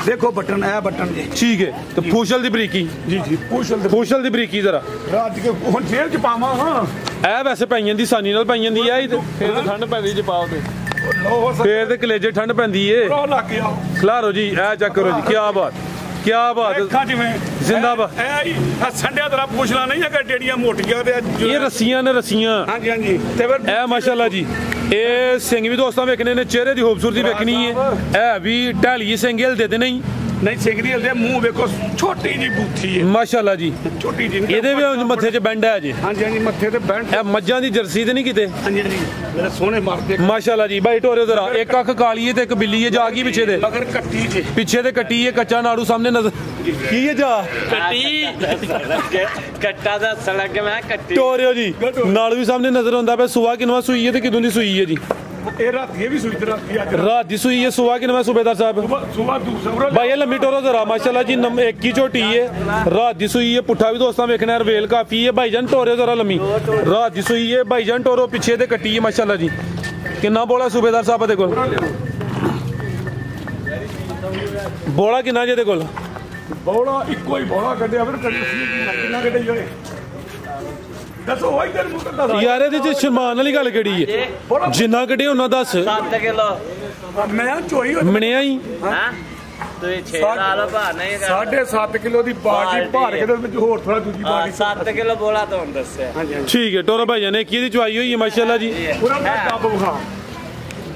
ਦੇਖੋ ਬਟਨ ਇਹ ਬਟਨ ਜੀ ठीक है तो फूशल दी बरीकी ਜੀ ਜੀ ਪੁੱਛਲ ਦੇ फूशल दी बरीकी जरा ਰਾਜ ਕੇ ਹੁਣ ਜੇਲ੍ਹ ਚ ਪਾਵਾਂ ਹਾਂ ਇਹ ਵੈਸੇ ਪਾਈਆਂ ਦੀ ਸਾਨੀ ਨਾਲ ਪਾਈਆਂ ਦੀ ਆ ਫਿਰ ਤਾਂ ਠੰਡ ਪੈਂਦੀ ਜੇ ਪਾਓ ਤੇ ਲੋ ਫੇਰ ਤੇ ਕਲੇਜੇ ਠੰਡ ਪੈਂਦੀ ਏ ਰੋ ਲੱਗ ਗਿਆ ਖਲਾਰੋ ਜੀ ਇਹ ਚੈੱਕ ਕਰੋ ਜੀ ਕੀ ਬਾਤ ਅੱਖਾਂ ਜਿਵੇਂ ਜ਼ਿੰਦਾਬਾਦ। ਇਹ ਹੀ ਸੰਡਿਆ ਤੇਰਾ ਪੁੱਛਣਾ ਨਹੀਂ ਹੈ ਕਿ ਡੇੜੀਆਂ ਮੋਟੀਆਂ ਤੇ ਇਹ ਰੱਸੀਆਂ ਨੇ ਰੱਸੀਆਂ ਹਾਂਜੀ ਹਾਂਜੀ ਤੇ ਫਿਰ ਇਹ ਮਾਸ਼ਾਅੱਲਾ ਜੀ ਇਹ ਸਿੰਘ ਵੀ ਦੋਸਤਾਂ ਵੇਖਣੇ ਨੇ ਚਿਹਰੇ ਦੀ ਖੂਬਸੂਰਤੀ ਵੇਖਣੀ ਹੈ ਇਹ ਵੀ ਢਾਲੀ ਸਿੰਘ ਹਿਲਦੇ ਤੇ ਨਹੀਂ ਨਹੀਂ ਸਿਗਰੀ ਹਲਦੇ ਮੂੰਹ ਵੇਖੋ ਛੋਟੀ ਜੀ ਬੂਥੀ ਹੈ ਮਾਸ਼ਾਅੱਲਾ ਜੀ ਛੋਟੀ ਜੀ ਇਹਦੇ ਵੀ ਉਂਝ ਮੱਥੇ 'ਚ ਬੈਂਡ ਹੈ ਜੀ ਹਾਂਜੀ ਹਾਂਜੀ ਮੱਥੇ ਤੇ ਬੈਂਡ ਇਹ ਮੱਝਾਂ ਦੀ ਜਰਸੀ ਤੇ ਨਹੀਂ ਕਿਤੇ ਹਾਂਜੀ ਹਾਂਜੀ ਮੇਰੇ ਸੋਹਣੇ ਮਰਦੇ ਮਾਸ਼ਾਅੱਲਾ ਜੀ ਬਾਈ ਟੋਰੇ ਜ਼ਰਾ ਇੱਕ ਅੱਖ ਕਾਲੀ ਹੈ ਤੇ ਇੱਕ ਬਿੱਲੀ ਹੈ ਜਾ ਗਈ ਪਿੱਛੇ ਦੇ ਮਗਰ ਕੱਟੀ ਜੀ ਪਿੱਛੇ ਤੇ ਕੱਟੀ ਹੈ ਕੱਚਾ ਨਾੜੂ ਸਾਹਮਣੇ ਨਜ਼ਰ ਕੀ ਹੈ ਜਾ ਕੱਟੀ ਕੱਟਾ ਦਾ ਸਲਗ ਮੈਂ ਕੱਟੀ ਟੋਰਿਓ ਜੀ ਨਾੜੂ ਵੀ ਸਾਹਮਣੇ ਨਜ਼ਰ ਆਉਂਦਾ ਪਿਆ ਸੁਆ ਕਿਨਵਾ ਸੂਈ ਹੈ ਤੇ ਕਿਦੋਂ ਦੀ ਸੂਈ ਹੈ ਜੀ ਇਹ ਰਾਤੀ ਵੀ ਸੂਈ ਤੇ ਰਾਤੀ ਅੱਜ रात दी सुई है सुबह किन्ना सूबेदार साहब ਸੁਬਾਹ ਦੂਸਰਾ भाई लम्मी टोरो जरा माशाल्लाह जी एक ही झोटी है रात दी सुई है पुट्ठा भी दोस्तों वेखना है वेल काफी है भाईजान टोरे जरा लम्मी रात दी सुई है भाईजान टोरो पीछे ते कट्टी है माशाल्लाह जी किन्ना बोला सूबेदार साहब दे कोल बोला किन्ना जे दे कोल ਬੋਲਾ ਇੱਕੋ ਹੀ ਬੋਲਾ ਕੱਢਿਆ ਫਿਰ ਕਿੰਨਾ ਕੱਢਿਆ ਹੋਏ ਦੱਸੋ ਹੋਈ ਤੇਰੇ ਮੂੰਹ ਕੱਢਦਾ यार ਇਹਦੇ ਚ ਸ਼ਰਮਾਨ ਵਾਲੀ ਗੱਲ ਕਿਹੜੀ ਹੈ ਜਿੰਨਾ ਕੱਢੇ ਉਹਨਾਂ ਦੱਸ 7 ਕਿਲੋ ਮੈਂ ਚੋਈ ਮਣਿਆ ਹੀ ਹਾਂ ਤੁਸੀਂ 6 ਸਾਲ ਭਾਰ ਨਹੀਂ ਕਰ 7.5 ਕਿਲੋ ਦੀ ਬਾਲਟੀ ਭਰ ਕੇ ਦੇ ਵਿੱਚ ਹੋਰ ਥੋੜਾ ਦੂਜੀ ਬਾਲਟੀ 7 ਕਿਲੋ ਬੋਲਾ ਤੁਹਾਨੂੰ ਦੱਸਿਆ ਹਾਂਜੀ ਠੀਕ ਹੈ ਟੋਰਾ ਭਾਈਆਂ ਨੇ ਕੀ ਦੀ ਚੁਆਈ ਹੋਈ ਹੈ ਮਾਸ਼ਾਅੱਲਾ ਜੀ ਪੂਰਾ ਡੱਬ ਵਿਖਾ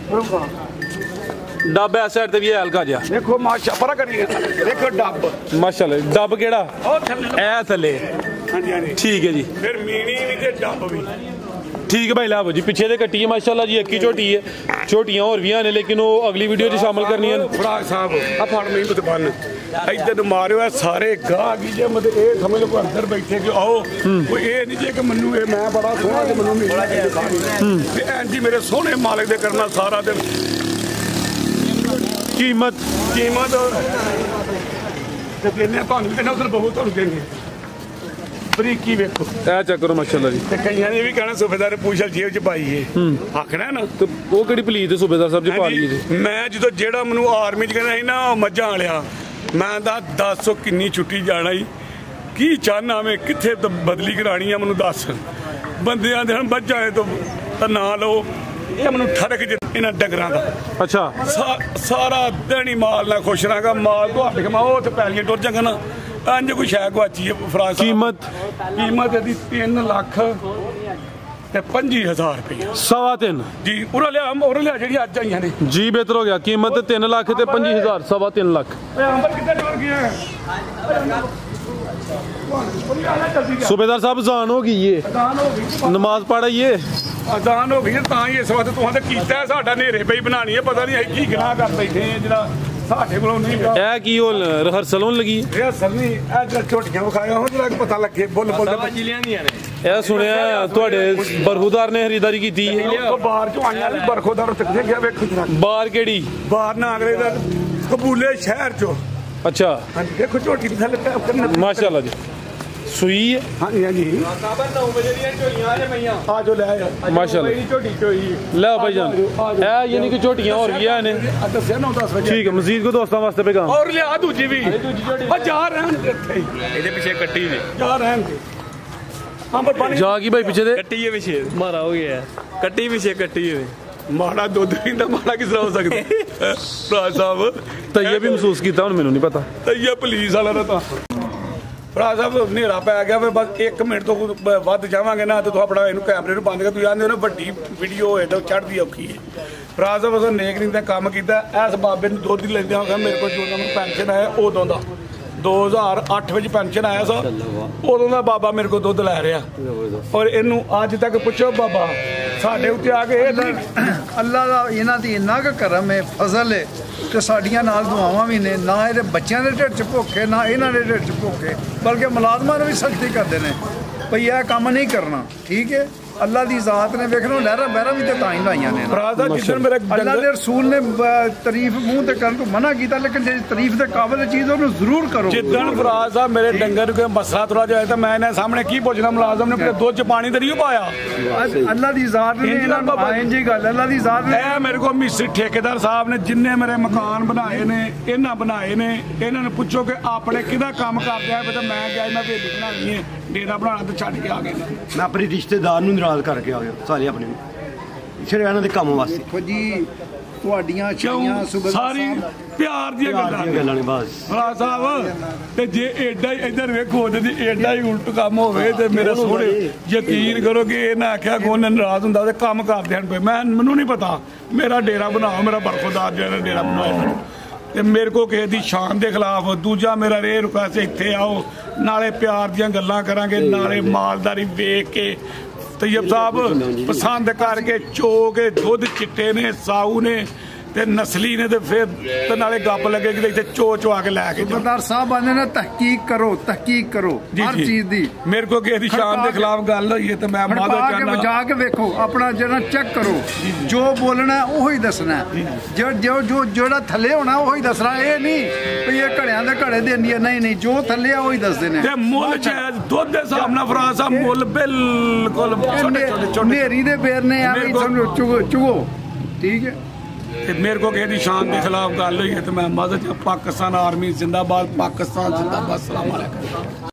ਪੂਰਾ ਵਿਖਾ ਡੱਬ ਐ ਸਾਈਡ ਤੇ ਵੀ ਹੈ ਹਲਕਾ ਜਿਹਾ ਦੇਖੋ ਮਾਸ਼ਾ ਪਰਾ ਕਰੀਏ ਦੇਖੋ ਡੱਬ ਮਾਸ਼ਾਅੱਲਾ ਡੱਬ ਕਿਹੜਾ ਉਹ ਥੱਲੇ ਐ ਥੱਲੇ ਹਾਂਜੀ ਹਾਂਜੀ ਠੀਕ ਹੈ ਜੀ ਫਿਰ ਮੀਣੀ ਵੀ ਤੇ ਡੱਬ ਵੀ ठीक है भाई लाभ जी पीछे से कट्टी है माशाल्लाह जी एक ही झोटी है झोटियां और भी आने लेकिन वो अगली वीडियो च शामिल करनी है ਫਰਾਕ ਸਾਹਿਬ ਆ ਫੜ ਮਿਹਨਤ ਬੰਨ ਇੱਧਰ ਨੂੰ ਮਾਰਿਓ ਇਹ ਸਾਰੇ ਗਾਹ ਕੀ ਜੇ ਮਤਲਬ ਇਹ ਸਮਝ ਲਓ ਅੰਦਰ ਬੈਠੇ ਕਿ ਆਓ ਕੋਈ ਇਹ ਨਹੀਂ ਜੇ ਕਿ ਮੈਨੂੰ ਇਹ ਮੈਂ ਬੜਾ ਸੋਹਣਾ ਤੇ ਮੈਨੂੰ ਮਿਲਣਾ ਤੇ ਐਂਜੀ ਮੇਰੇ ਸੋਹਣੇ ਮਾਲਕ ਦੇ ਕਰਨਾ ਸਾਰਾ ਦਿਨ कीमत ਤੇ ਕਹਿੰਦੇ ਤੁਹਾਨੂੰ ਕਹਿੰਦੇ ਉਧਰ ਬਹੁਤ ਤੁਹਾਨੂੰ ਕਹਿੰਦੇ ਬਰੀਕੀ ਵੇਖੋ ऐ चेक करो माशाल्लाह जी ਤੇ ਕਈਆਂ ਨੇ ਵੀ ਕਹਿਣਾ ਸੂਬੇਦਾਰ ਪੂਛਲ ਜੇਬ ਚ ਪਾਈਏ ਆਖਣਾ ਨਾ तो वो केड़ी पलीज है सूबेदार साहब जी पा ली जी ਮੈਂ ਜਦੋਂ ਜਿਹੜਾ ਮੈਨੂੰ ਆਰਮੀ ਚ ਕਹਿੰਦਾ ਸੀ ਨਾ ਮੱਝਾਂ ਵਾਲਿਆ ਮੈਂ ਤਾਂ ਦੱਸੋ ਕਿੰਨੀ ਛੁੱਟੀ ਜਾਣਾ ਹੀ ਕੀ ਚਾਹਨਾ ਮੈਂ ਕਿੱਥੇ ਬਦਲੀ ਕਰਾਣੀ ਆ ਮੈਨੂੰ ਦੱਸ ਬੰਦਿਆਂ ਦੇ ਮੱਝਾਂ ਤੋਂ ਤਾਂ ਨਾ ਲਓ ਇਹ ਮੈਨੂੰ ਠਰਕ ਜੇ ਇਹਨਾਂ ਡੰਗਰਾਂ ਦਾ अच्छा ਸਾਰਾ ਦਿਨ ਹੀ ਮਾਲ ਨਾਲ ਖੁਸ਼ ਰਹਾਂਗਾ ਮਾਲ ਤੋਂ ਹੱਟ ਕੇ ਮੈਂ ਉਹ ਤੇ ਪੈਲੀਆਂ ਟੁਰ ਜਾਂਗਾ ਨਾ ਅੰਜ ਕੋਈ ਸ਼ੈ ਗਵਾਚੀ ਹੈ ਫਰਾਂਸ कीमत ਕੀਮਤ ਇਹਦੀ 3 ਲੱਖ ਤੇ 25,000 ਰੁਪਏ 3.25 ਜੀ ਉਰੇ ਲਿਆ ਜਿਹੜੀ ਅੱਜ ਆਈਆਂ ਨੇ जी बेहतर हो गया कीमत 3 लाख ते 25,000 3.25 लाख ਓਏ ਅੰਬਰ ਕਿੱਥੇ ਟੁਰ ਗਿਆ सूबेदार साहब जान हो गई ये ਅਜ਼ਾਨ ਹੋ ਗਈ नमाज पढ़ाइए ਅਜ਼ਾਨ ਹੋ ਗਈ ਤਾਂ ਹੀ ਇਸ ਵਕਤ ਤੁਹਾਂ ਤੇ ਕੀਤਾ ਹੈ, ਸਾਡਾ ਨੇਰੇ ਪਈ ਬਣਾਣੀ ਹੈ ਪਤਾ ਨਹੀਂ ਅਸੀਂ ਕੀ ਗੁਨਾਹ ਕਰ ਬੈਠੇ ਆ ਜਿਹੜਾ ਸਾਡੇ ਕੋਲੋਂ ਨਹੀਂ ਪਿਆ ए की हो रिहर्सल होने लगी ਇਹ ਅਸਲ ਨਹੀਂ ਇਹ ਜਿਹੜਾ ਝੋਟੀਆਂ ਵਿਖਾਇਆ ਹੋ ਜਿਹੜਾ ਪਤਾ ਲੱਗੇ ਬੁੱਲ ਬੁੱਲ ਦੇ ਜ਼ਿਲਿਆਂ ਦੀਆਂ ਨੇ ए सुनिया ਤੁਹਾਡੇ ਬਰਖੁਦਾਰ ਨੇ ਖਰੀਦਾਰੀ ਕੀਤੀ ਉਹ ਬਾਹਰ ਚੋਂ ਆਈਆਂ ਵੀ ਬਰਖੋਦਾਰ ਤੱਕ ਗਿਆ ਵੇਖੋ ਜਰਾ ਬਾਹਰ ਕਿਹੜੀ ਬਾਹਰ ਨਾ ਅਗਲੇ ਦਾ ਕਬੂਲੇ ਸ਼ਹਿਰ ਚੋਂ अच्छा ਹਾਂਜੀ ਦੇਖੋ ਝੋਟੀ ਦੇ ਥੱਲੇ ਪੈਰ ਕਰਨਾ माशाल्लाह जी सुई है ਹਾਂਜੀ ਹਾਂਜੀ 9 ਵਜੇ ਦੀਆਂ ਝੋਲੀਆਂ ਆ ਜੇ ਪਈਆਂ ਆ ਜੋ ਲੈ ਆ माशाल्लाह ਝੋਟੀ ਚੋਈ लो भाईजान ए यानी कि झोटियां और भी हैं ਆ ਦੱਸਿਆ 9-10 ਵਜੇ ठीक है मजीद को दोस्तों वास्ते पैगाम ਔਰ ਲਿਆ ਦੂਜੀ ਵੀ ਉਹ ਜਾ ਰਹਿਣ ਦੇ ਇੱਥੇ ਹੀ ਇਹਦੇ ਪਿੱਛੇ ਕੱਟੀ ਜੇ ਜਾ ਰਹਿਣ ਦੇ ਹਾਂ ਪਰ ਪਾਣੀ जा की भाई पीछे दे ਕੱਟੀ ਹੈ ਪਿੱਛੇ ਮਾਰਾ ਹੋ ਗਿਆ ਕੱਟੀ ਪਿੱਛੇ ਕੱਟੀ ਹੈ ਮਾੜਾ ਦੁੱਧ ਪੀਂਦਾ ਮਾੜਾ ਕਿਸ ਤਰ੍ਹਾਂ ਹੋ ਸਕਦਾ ਭਰਾ ਸਾਹਿਬ ਤਾਂ ਇਹ ਵੀ ਮਹਿਸੂਸ ਕੀਤਾ ਹੁਣ ਮੈਨੂੰ ਨਹੀਂ ਪਤਾ ਤਾਂ ਇਹ ਪੁਲਿਸ ਵਾਲਾ ਦਾ ਤਾਂ ਭਰਾ ਸਾਹਿਬ ਹਨੇਰਾ ਪੈ ਗਿਆ ਫਿਰ ਬਸ 1 ਮਿੰਟ ਤੋਂ ਵੱਧ ਜਾਵਾਂਗੇ ਨਾ ਤੇ ਤੂੰ ਆਪਣਾ ਇਹਨੂੰ ਕੈਮਰੇ ਨੂੰ ਬੰਦ ਕਰ ਤੂੰ ਆਂਦੇ ਹੋ ਨਾ ਵੱਡੀ ਵੀਡੀਓ ਹੋਏ ਤਾਂ ਚੜ੍ਹਦੀ ਔਖੀ ਹੈ ਭਰਾ ਸਾਹਿਬ ਉਸ ਨੇਕ ਨਹੀਂ ਦਾ ਕੰਮ ਕੀਤਾ ਇਸ ਬਾਬੇ ਨੂੰ ਦੁੱਧ ਹੀ ਲੈਂਦੇ ਹੋਗਾ ਮੇਰੇ ਕੋਲ ਜਦੋਂ ਮੈਨੂੰ ਪੈਨਸ਼ਨ ਆਇਆ ਉਦੋਂ ਦਾ 2008 ਵਿੱਚ ਪੈਨਸ਼ਨ ਆਇਆ ਸਾ ਉਦੋਂ ਦਾ ਬਾਬਾ ਮੇਰੇ ਕੋਲ ਦੁੱਧ ਲੈ ਰਿਹਾ ਔਰ ਇਹਨੂੰ ਅੱਜ ਤੱਕ ਪੁੱਛੋ ਬਾਬਾ ਸਾਡੇ ਉੱਤੇ ਆ ਕੇ ਇਹ ਅੱਲਾ ਦਾ ਇਹਨਾਂ ਦੀ ਇੰਨਾ ਕੁ ਕਰਮ ਹੈ ਫਜ਼ਲ ਹੈ ਕਿ ਸਾਡੀਆਂ ਨਾਲ ਦੁਆਵਾਂ ਵੀ ਨੇ ਨਾ ਇਹਦੇ ਬੱਚਿਆਂ ਦੇ ਢਿੱਡ 'ਚ ਭੁੱਖੇ ਨਾ ਇਹਨਾਂ ਦੇ ਢਿੱਡ 'ਚ ਭੁੱਖੇ ਬਲਕਿ ਮੁਲਾਜ਼ਮਾਂ ਨੂੰ ਵੀ ਸਖਤੀ ਕਰਦੇ ਨੇ ਭਈ ਇਹ ਕੰਮ ਨਹੀਂ ਕਰਨਾ ਠੀਕ ਹੈ ਅੱਲਾ ਦੀ ਜ਼ਾਤ ਨੇ ਵੇਖਣੋ ਲਹਿਰਾਂ ਬਹਿਰਾਂ ਵੀ ਤੇ ਤਾਂ ਹੀ ਲਾਈਆਂ ਨੇ ਭਰਾ ਸਾਹਿਬ ਜਿੱਦਣ ਮੇਰਾ ਅੱਲਾ ਦੇ ਰਸੂਲ ਨੇ ਤਾਰੀਫ ਮੂੰਹ ਤੇ ਕਰਨ ਤੋਂ ਮਨਾ ਕੀਤਾ ਲੇਕਿਨ ਜਿਹੜੀ ਤਾਰੀਫ ਦੇ ਕਾਬਿਲ ਚੀਜ਼ ਉਹਨੂੰ ਜ਼ਰੂਰ ਕਰੋ ਜਿੱਦਣ ਫਰਾਜ਼ ਸਾਹਿਬ ਮੇਰੇ ਡੰਗਰ ਨੂੰ ਕੋਈ ਮਸਲਾ ਥੋੜਾ ਜਿਹਾ ਤਾਂ ਮੈਂ ਇਹਨਾਂ ਸਾਹਮਣੇ ਕੀ ਪੁੱਛਣਾ ਮੁਲਾਜ਼ਮ ਨੇ ਕਿ ਦੁੱਧ ਚ ਪਾਣੀ ਤੇ ਨਹੀਂ ਪਾਇਆ ਅੱਲਾ ਦੀ ਜ਼ਾਤ ਨੇ ਇਹਨਾਂ ਨੂੰ ਜੀ ਗੱਲ ਅੱਲਾ ਦੀ ਜ਼ਾਤ ਨੇ ਇਹ ਮੇਰੇ ਕੋਲ ਮਿਸਤਰੀ ਠੇਕੇਦਾਰ ਸਾਹਿਬ ਨੇ ਜਿੰਨੇ ਮੇਰੇ ਮਕਾਨ ਬਣਾਏ ਨੇ ਇਹਨਾਂ ਬਣਾਏ ਨੇ ਇਹਨਾਂ ਨੂੰ ਪੁੱਛੋ ਕਿ ਆਪਣੇ ਕਿਹਦਾ ਕੰਮ ਕਰਦੇ ਆ ਤਾਂ ਮੈਂ ਗਿਆ ਮੈਂ ਵੇਲੀ ਬਣਾਉਣੀ ਹੈ ਡੇਰਾ ਬਣਾਉਣਾ ਤੇ ਛੱਡ ਕੇ ਆ ਗਏ ਨੇ ਮੈਂ ਆਪਣੇ ਰਿਸ਼ਤੇਦਾਰ ਨੂੰ ਨਾਰਾਜ਼ ਕਰਕੇ ਆ ਗਿਆ ਸਾਰੇ ਆਪਣੇ ਸਿਰਫ ਇਹਨਾਂ ਦੇ ਕੰਮ ਵਾਸਤੇ ਦੇਖੋ ਜੀ ਤੁਹਾਡੀਆਂ ਚਾਹੀਆਂ ਕਿਉਂ ਸੁਬਹ ਸਾਰੀ ਪਿਆਰ ਦੀਆਂ ਗੱਲਾਂ ਨੇ ਗੱਲਾਂ ਨੇ ਬਸ ਫਰਾਜ਼ ਸਾਹਿਬ ਤੇ ਜੇ ਏਡਾ ਹੀ ਇੱਧਰ ਵੇਖੋ ਜੇ ਏਡਾ ਹੀ ਉਲਟ ਕੰਮ ਹੋਵੇ ਤੇ ਮੇਰਾ ਸੋਹਣੇ ਯਕੀਨ ਕਰੋ ਕਿ ਇਹ ਨਾ ਆਖਿਆ ਕੋਨ ਨਾਰਾਜ਼ ਹੁੰਦਾ ਤੇ ਕੰਮ ਕਰਦੇ ਹਨ ਪਏ ਮੈਨੂੰ ਨਹੀਂ ਪਤਾ ਮੇਰਾ ਡੇਰਾ ਬਣਾਓ ਮੇਰਾ ਬਰਖੁਦਾਰ ਜਿਹੜਾ ਡੇਰਾ ਬਣਾਇਆ ਤੇ ਮੇਰੇ ਕੋ ਕਿਸੇ ਦੀ ਸ਼ਾਨ ਦੇ ਖਿਲਾਫ ਦੂਜਾ ਮੇਰਾ ਰੇ ਰੁਕਾ ਸੇ ਇੱਥੇ ਆਓ ਨਾਲੇ ਪਿਆਰ ਦੀਆਂ ਗੱਲਾਂ ਕਰਾਂਗੇ ਨਾਲੇ ਮਾਲਦਾਰੀ ਵੇਖ ਕੇ ਤੈਯਬ ਸਾਹਿਬ ਪਸੰਦ ਕਰਕੇ ਚੋ ਕੇ ਦੁੱਧ ਚਿੱਟੇ ਨੇ ਸਾਊ ਨੇ ਤੇ ਨਸਲੀ ਨੇ ਤੇ ਫਿਰ ਤੇ ਨਾਲੇ ਗੱਪ ਲੱਗੇ ਕਿ ਇੱਥੇ ਚੋ ਚਵਾ ਕੇ ਲੈ ਕੇ ਜਾਓ। ਸਰਦਾਰ ਸਾਹਿਬ ਆਂਦੇ ਨੇ ਤਹਿਕੀਕ ਕਰੋ ਹਰ ਚੀਜ਼ ਦੀ। ਮੇਰੇ ਕੋ ਕਿਸੇ ਦੀ ਸ਼ਾਨ ਦੇ ਖਿਲਾਫ ਗੱਲ ਹੋਈ ਹੈ ਤੇ ਮੈਂ ਮਾਦੋ ਚਾਹਨਾ ਜਾ ਕੇ ਵੇਖੋ, ਆਪਣਾ ਜਿਹੜਾ ਚੈੱਕ ਕਰੋ, ਜੋ ਬੋਲਣਾ ਉਹੀ ਦੱਸਣਾ, ਜਿਹੜਾ ਥੱਲੇ ਹੋਣਾ ਉਹੀ ਦੱਸਣਾ। ਇਹ ਨਹੀਂ ਵੀ ਇਹ ਘੜਿਆਂ ਦੇ ਘੜੇ ਦੇਣੀ ਹੈ, ਨਹੀਂ, ਜੋ ਥੱਲੇ ਆ ਉਹੀ ਦੱਸਦੇ ਨੇ। ਤੇ ਮੁੱਲ ਸ਼ਾਇਦ ਦੁੱਧ ਦੇ ਹਿਸਾਬ ਨਾਲ ਫਰਾਜ਼ ਸਾਹਿਬ ਮੁੱਲ ਬਿਲਕੁਲ ਛੋਟੇ ਨੇਰੀ ਦੇ ਬੇਰ ਨੇ ਐਵੇਂ ਸਮਝੋ ਚੁਗੋ ਠੀਕ ਹੈ। ਤੇ ਮੇਰੇ ਕੋ ਕਿਸੇ ਦੀ ਸ਼ਾਨ ਦੇ ਖਿਲਾਫ ਗੱਲ ਹੋਈ ਹੈ ਤੇ ਮੈਂ ਮਦਦ ਪਾਕਿਸਤਾਨ ਆਰਮੀ ਜ਼ਿੰਦਾਬਾਦ, ਪਾਕਿਸਤਾਨ ਜ਼ਿੰਦਾਬਾਦ, ਸਲਾਮ ਅਲੈਕੁਮ।